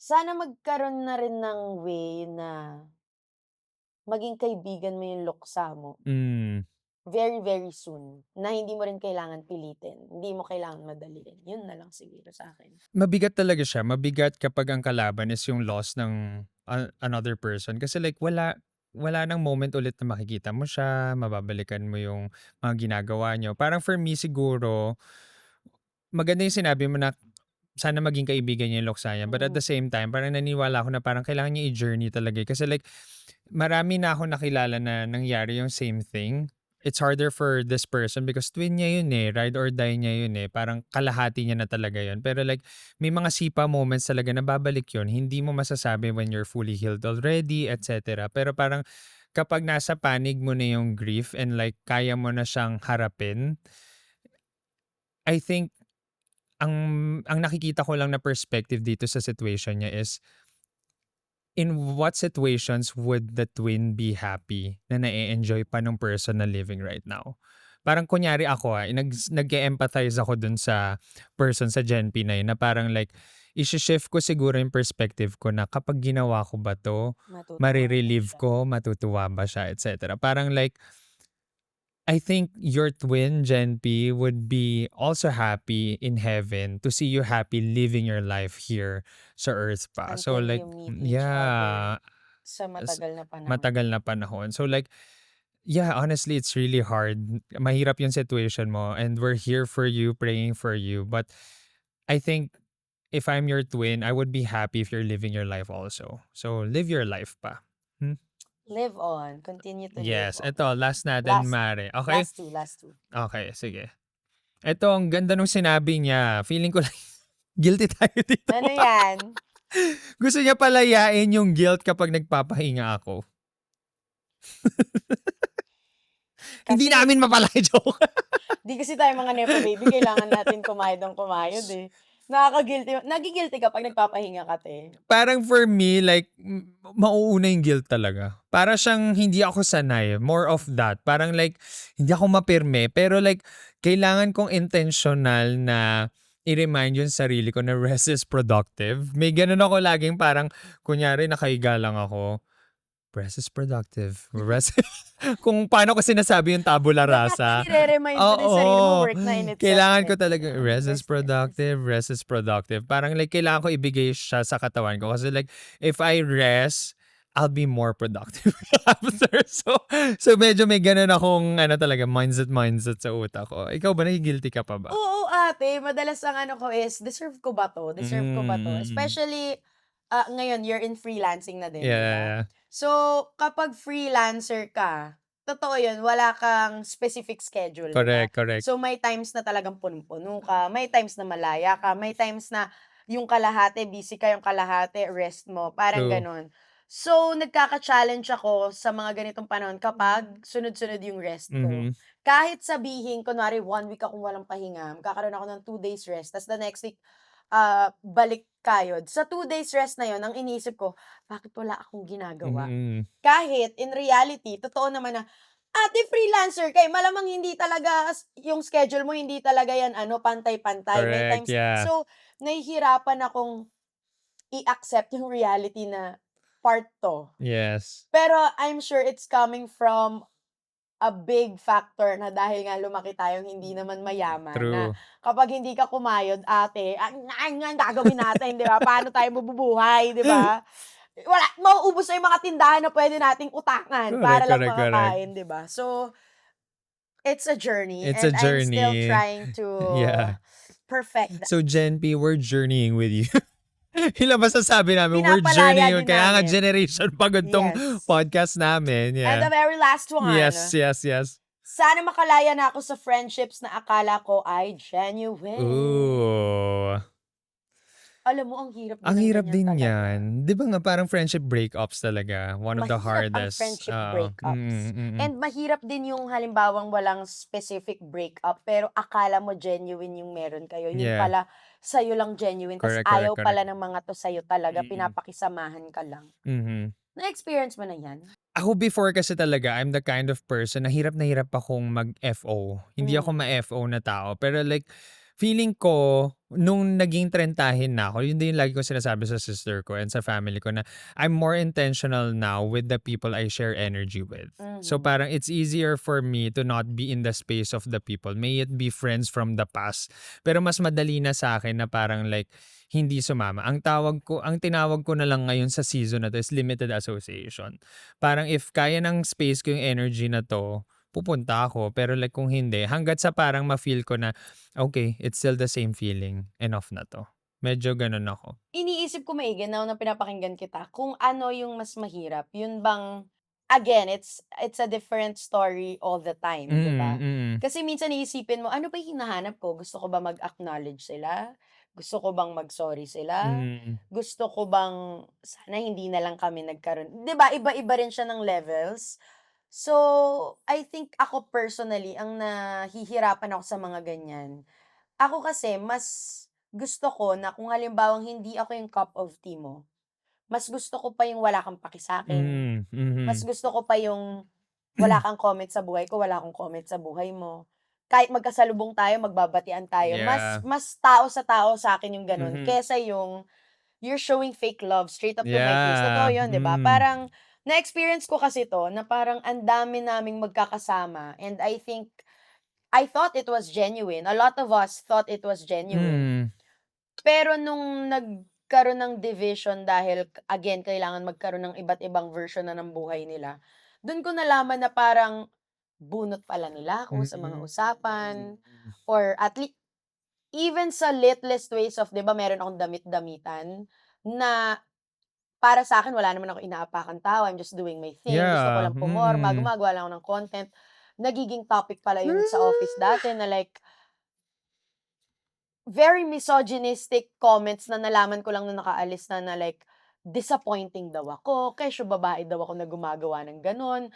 sana magkaroon na rin ng way na maging kaibigan mo yung luksa mo. Very, very soon, na hindi mo rin kailangan pilitin, hindi mo kailangan madaliin. Yun na lang siguro sa'kin. Mabigat talaga siya. Mabigat kapag ang kalaban is yung loss ng another person. Kasi like wala nang moment ulit na makikita mo siya, mababalikan mo yung mga ginagawa niyo. Parang for me siguro, maganda yung sinabi mo na sana maging kaibigan niya yung Loxana. But at the same time, parang naniwala ako na parang kailangan niya i-journey talaga. Kasi like, marami na ako nakilala na nangyari yung same thing. It's harder for this person because twin niya yun eh. Ride or die niya yun eh. Parang kalahati niya na talaga yun. Pero like, may mga sipa moments talaga na babalik yun. Hindi mo masasabi when you're fully healed already, etc. Pero parang kapag nasa panig mo na yung grief and like, kaya mo na siyang harapin, I think ang nakikita ko lang na perspective dito sa situation niya is in what situations would the twin be happy na na-enjoy pa ng person na living right now? Parang kunyari ako nag-empathize ako dun sa person sa Gen P na yun na parang like isi-shift ko siguro yung perspective ko na kapag ginawa ko ba to, Matutuwa ba marirelieve siya? ko, matutuwa ba siya, etc. Parang like I think your twin, Gen P, would be also happy in heaven to see you happy living your life here sa earth pa. So Until like, you meet each yeah, other sa matagal na panahon. matagal na panahon. So like, yeah, honestly, it's really hard. Mahirap yung situation mo and we're here for you, praying for you. But I think if I'm your twin, I would be happy if you're living your life also. So live your life pa. Live on. Continue to live Yes, on. ito, last natin, Last, Mare. Okay? last two. Okay, sige. Ito, ang ganda nung sinabi niya. Feeling ko like, guilty tayo dito. Ano yan? Gusto niya palayain yung guilt kapag nagpapahinga ako. Hindi Kasi, namin mapalay, joke. di kasi tayo mga nepo baby, kailangan natin kumayod ng kumayod eh. Nakaka-guilty. Nagigilty ka pag nagpapahinga ka, te. Parang for me, like, mauuna yung guilt talaga. Para siyang hindi ako sanay. More of that. Parang like, hindi ako mapirme. Pero like, kailangan kong intentional na i-remind yung sarili ko na rest is productive. May ganun ako laging parang, kunyari nakahiga lang ako, rest is productive. Rest. Kung paano ko sinasabi yung tabula rasa. I-remind mo din sarili mo, work na in itself. Kailangan ko eh. talaga, rest is Rest. productive, rest is productive. Parang like, kailangan ko ibigay siya sa katawan ko. Kasi like, if I rest, I'll be more productive after. So medyo may ganun akong, talaga, mindset sa utak ko. Ikaw ba, nagigilty ka pa ba? Oo, ate. Madalas ang ano ko is, deserve ko ba to? Deserve ko ba to? Mm. Especially, ngayon, you're in freelancing na din, di ba? Yeah. So, kapag freelancer ka, totoo yun, wala kang specific schedule, di ba? Correct. So, may times na talagang punong-puno ka, may times na malaya ka, may times na yung kalahati, busy ka, yung kalahati, rest mo. Parang True. ganon. So, nagkaka-challenge ako sa mga ganitong panahon kapag sunod-sunod yung rest ko. Mhm. Kahit sabihin, kunwari, 1 week akong walang pahinga, kakaroon ako ng 2 days rest, tas the next week, balik kayod. Sa 2 days rest na yon, ang iniisip ko, bakit wala akong ginagawa? Mhm. Kahit, in reality, totoo naman na, ate, freelancer ka, malamang hindi talaga, yung schedule mo, hindi talaga yan, pantay-pantay. May Correct, times, yeah. so, nahihirapan akong i-accept yung reality na part to. Yes. Pero, I'm sure it's coming from a big factor na dahil nga lumaki tayong hindi naman mayaman, na True. kapag hindi ka kumayod, ate, ang gagawin natin, di ba? Paano tayo mabubuhay, di ba? Wala, mauubos na yung mga tindahan na pwede nating utangan para lang Correct. makakain, di ba? So, it's a journey. It's and a I'm still journey. trying to Yeah. perfect that. So, Gen P, we're journeying with you. Ilang masasabi namin, we're Pinapalaya journeying. din Kaya nga, namin. generation pagod tong Yes. podcast namin. And the Yeah. very last one. Yes. Sana makalaya na ako sa friendships na akala ko ay genuine. Ooh. Alam mo, ang hirap din Ang ng hirap ganyan din talaga. yan. Di ba nga parang friendship breakups talaga? One of the Mahirap ang hardest. friendship Oo. breakups. Mm. And mahirap din yung halimbawang walang specific breakup, pero akala mo genuine yung meron kayo. Yun Yeah. pala, sa'yo lang genuine. Tas Correct. ayaw pala ng mga to sa'yo talaga. Mm. Pinapakisamahan ka lang. Mhm. Na-experience mo na yan? Ako before kasi talaga, I'm the kind of person na hirap akong mag-FO. Hindi ako ma-FO na tao. Pero like, feeling ko, nung naging trentahin na ako, yun din yung lagi ko sinasabi sa sister ko and sa family ko na I'm more intentional now with the people I share energy with. So parang it's easier for me to not be in the space of the people. May it be friends from the past. Pero mas madali na sa akin na parang like, hindi sumama. Ang tinawag ko na lang ngayon sa season na to is limited association. Parang if kaya ng space ko yung energy na to, pupunta ako. Pero like kung hindi, hangga't sa parang ma-feel ko na, okay, it's still the same feeling. Enough na 'to. Medyo gano'n ako. Iniisip ko maigi now na pinapakinggan kita, kung ano yung mas mahirap, yun bang again, it's a different story all the time, 'di Mm, ba? mm. Kasi minsan iisipin mo, ano ba yung hinahanap ko? Gusto ko ba mag-acknowledge sila? Gusto ko bang mag-sorry sila? Mm. Gusto ko bang sana hindi na lang kami nagkaroon 'di ba iba-iba rin siya ng levels. So, I think ako personally ang nahihirapan ako sa mga ganyan. Ako kasi mas gusto ko na kung halimbawang hindi ako yung cup of tea mo, mas gusto ko pa yung wala kang paki sa'kin. Mm, Mas mhm. gusto ko pa yung wala kang comment sa buhay ko, wala akong comment sa buhay mo. Kahit magkasalubong tayo, magbabatian tayo, mas Yeah. mas tao sa akin yung gano'n Mhm. kesa yung you're showing fake love straight up to my face. Totoo Yeah. yun, 'di ba? Mm. Parang na-experience ko kasi 'to na parang ang dami naming magkakasama and I thought it was genuine. A lot of us thought it was genuine. Mm. Pero nung nagkaroon ng division dahil again kailangan magkaroon ng iba't ibang version na ng buhay nila, dun ko nalaman na parang bunot pala nila ako sa mga Mm. usapan or even sa littlest ways of 'di ba meron akong damit-damitan na para sa'kin wala naman akong inaapakang tao, I'm just doing my thing, gusto ko Yeah. lang pumorma, Mm. gumagawa lang ako ng content. Nagiging topic pala yun sa office dati na like very misogynistic comments na nalaman ko lang nung nakaalis na like, disappointing daw ako, kesyo babae daw ako na gumagawa ng gano'n,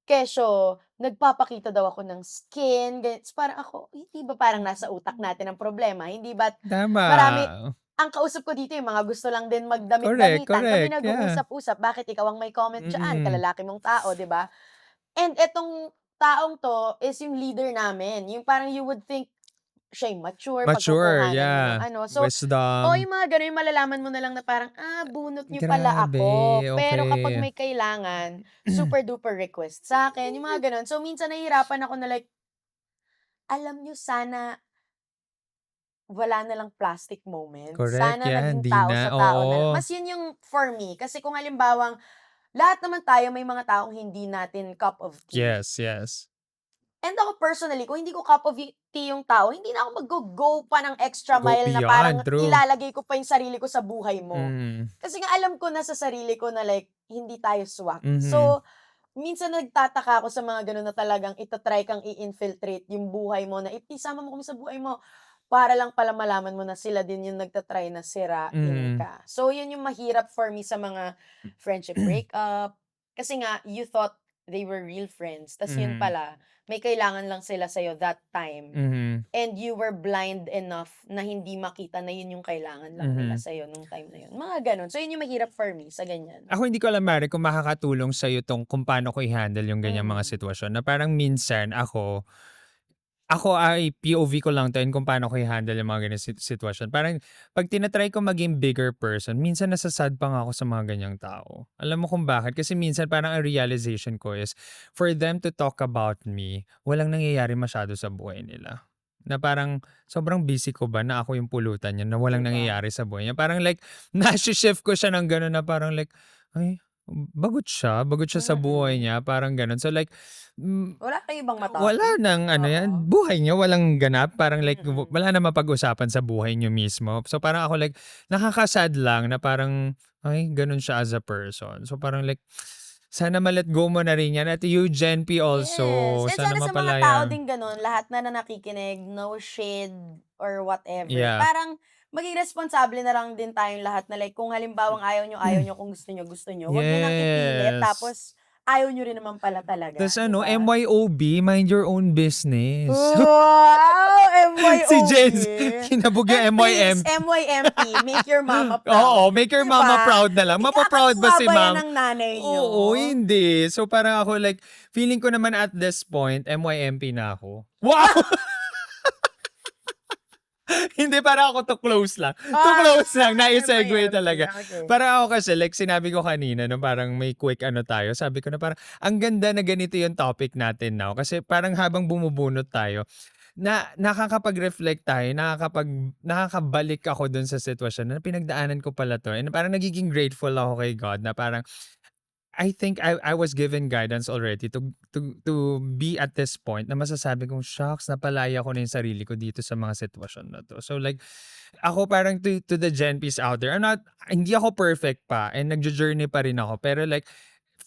kesyo nagpapakita daw ako ng skin, ta's parang ako, hindi ba parang nasa utak natin ang problema, hindi ba't marami Tama. ang kausap ko dito yung mga gusto lang din Correct, magdamit-damitan, kami correct. Yeah. nag-uusap-usap, bakit ikaw ang may comment diyaan, Mm. kalalaki mong tao, 'di ba? And etong taong 'to is yung leader namin, yung parang you would think siya yung mature, Mature, pagkukuhanan mo ng yeah. ano. So, Wisdom. yung mga gano'n, yung malalaman mo na lang na parang, bunot niyo pala Grabe, ako. Pero kapag okey. may kailangan, super duper request sa'kin, yung mga gano'n. So, minsan nahihirapan ako na like, alam niyo sana wala na lang plastic moment. Correct, Sana yeah, naging hindi tao na, sa tao na oo. mas yun yung for me. Kasi kung halimbawang lahat naman tayo may mga taong hindi natin cup of tea. Yes, yes. And ako personally, kung hindi ko cup of tea yung tao, hindi na ako mag-go-go pa ng extra Go mile na parang beyond, true. ilalagay ko pa yung sarili ko sa buhay mo. Mm. Kasi nga alam ko na sa sarili ko na like, hindi tayo swak. Mhm. So, minsan nagtataka ako sa mga gano'n na talagang ita-try kang i-infiltrate yung buhay mo na, isama mo kami sa buhay mo, para lang pala malaman mo na sila din yung nagta-try na sirain Mhm. ka. So, yun yung mahirap for me sa mga friendship breakup. Kasi nga, you thought they were real friends. Tas yun Mhm. pala, may kailangan lang sila sa'yo that time. Mhm. And you were blind enough na hindi makita na yun yung kailangan lang nila Mhm. sa'yo nung time na yun. Mga gano'n. So, yun yung mahirap for me sa ganyan. Ako hindi ko alam, Mari, kung makakatulong sa'yo 'tong kung paano ko i-handle yung ganyang mga Mhm. sitwasyon na parang minsan ako ay POV ko lang 'to and kung paano ko i-handle yung mga ganyang sitwasyon. Parang 'pag tina-try ko maging bigger person, minsan nasa-sad pa nga ako sa mga ganyang tao. Alam mo kung bakit? Kasi minsan parang ang realization ko is for them to talk about me, walang nangyayari masyado sa buhay nila. Na parang sobrang busy ko ba na ako yung pulutan niya na 'Di walang ba? nangyayari sa buhay niya. Parang like nashi-shift ko siya ng gano'n na parang like, ay, bagot siya sa buhay Mm. niya, parang gano'n. So like, hmm, Wala kayong ibang wala ma-topic? ng ano Oo. 'yan, buhay niya walang ganap, parang like Mm. wala namang pag-usapan sa buhay niyo mismo. So parang ako like, nakaka-sad lang na parang, ay gano'n siya as a person. So parang like, sana ma-let go mo na rin 'yan at you, Gen P Yes, also, and sana sana sa mga tao mapalaya. din gano'n, lahat na nakikinig, no shade or whatever, Yeah. parang maging responsable na lang din tayong lahat na like kung halimbawang ayaw niyo, kung gusto niyo, 'wag niyo nang ipilit Yes. tapos ayaw niyo rin naman pala Tas talaga, 'di ano, ba? MYOB, mind your own business. Wow! Si MYOB. Jens, kinabog And yung please, MYM. MYMP, make your mama proud, Oo, make your 'di mama ba? proud na lang. Mapa-proud ba Ikakatuwa si ba 'yan ma'am? ng nanay niyo? Oo, hindi. So parang ako like, feeling ko naman at this point, MYMP na ako. Wow! Hindi, para ako to close lang. To close lang, nai-segue MYMP, talaga. okey. Para ako kasi, like sinabi ko kanina, no, parang may quick ano tayo, sabi ko na parang, ang ganda na ganito yung topic natin now. Kasi parang habang bumubunot tayo, na nakakapag-reflect tayo, nakakabalik ako dun sa sitwasyon na pinagdaanan ko pala to. And parang nagiging grateful ako kay God na parang I think I was given guidance already to be at this point na masasabi kong, "Shocks, napalaya ko na yung sarili ko dito sa mga sitwasyon na 'to." So like, ako parang to the Gen P's out there, hindi ako perfect pa and nagjo-journey pa rin ako. Pero like,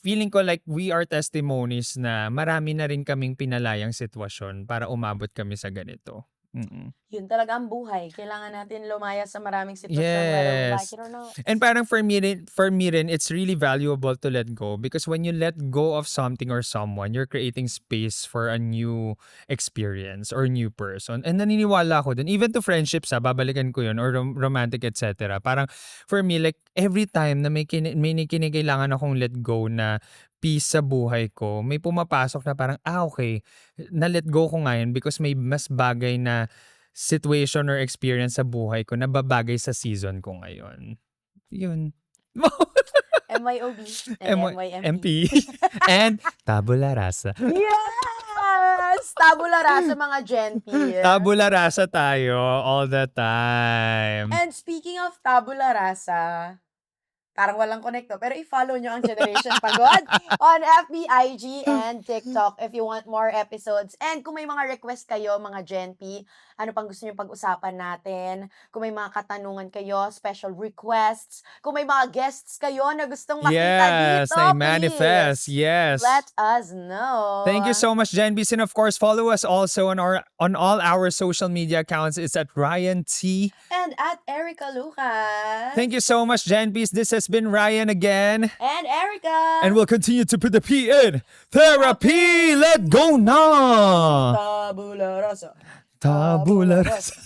feeling ko like we are testimonies na marami na rin kaming pinalayang sitwasyon para umabot kami sa ganito. Mm. Yun talaga ang buhay. Kailangan natin lumaya sa maraming sitwasyon whether we like Yes. it or not. And parang for me rin, it's really valuable to let go because when you let go of something or someone, you're creating space for a new experience or new person. And naniniwala ako dun. Even to friendships, babalikan ko yun, or romantic, etc. Parang for me, like every time na may kinikailangan akong let go na peace sa buhay ko, may pumapasok na parang, okay, na-let go ko ngayon because may mas bagay na situation or experience sa buhay ko na babagay sa season ko ngayon. Yun. MYOB and MYMP. MP. And tabula rasa. Yes! Tabula rasa mga Gen P. Tabula rasa tayo all the time. And speaking of tabula rasa, parang walang connect to, pero i-follow nyo ang Generation Pagod on FB, IG, and TikTok if you want more episodes. And kung may mga request kayo, mga Gen P, ano pang gusto nyo pag-usapan natin, kung may mga katanungan kayo, special requests, kung may mga guests kayo na gustong makita Yes, dito, na manifest. please, Yes. let us know. Thank you so much, Jen Bees. And of course, follow us also on all our social media accounts. It's at Ryan T. And at Erica Lucas. Thank you so much, Jen Bees. This has been Ryan again. And Erica. And we'll continue to put the P in therapy. Let go na. Tabula rasa. Tabula rasa.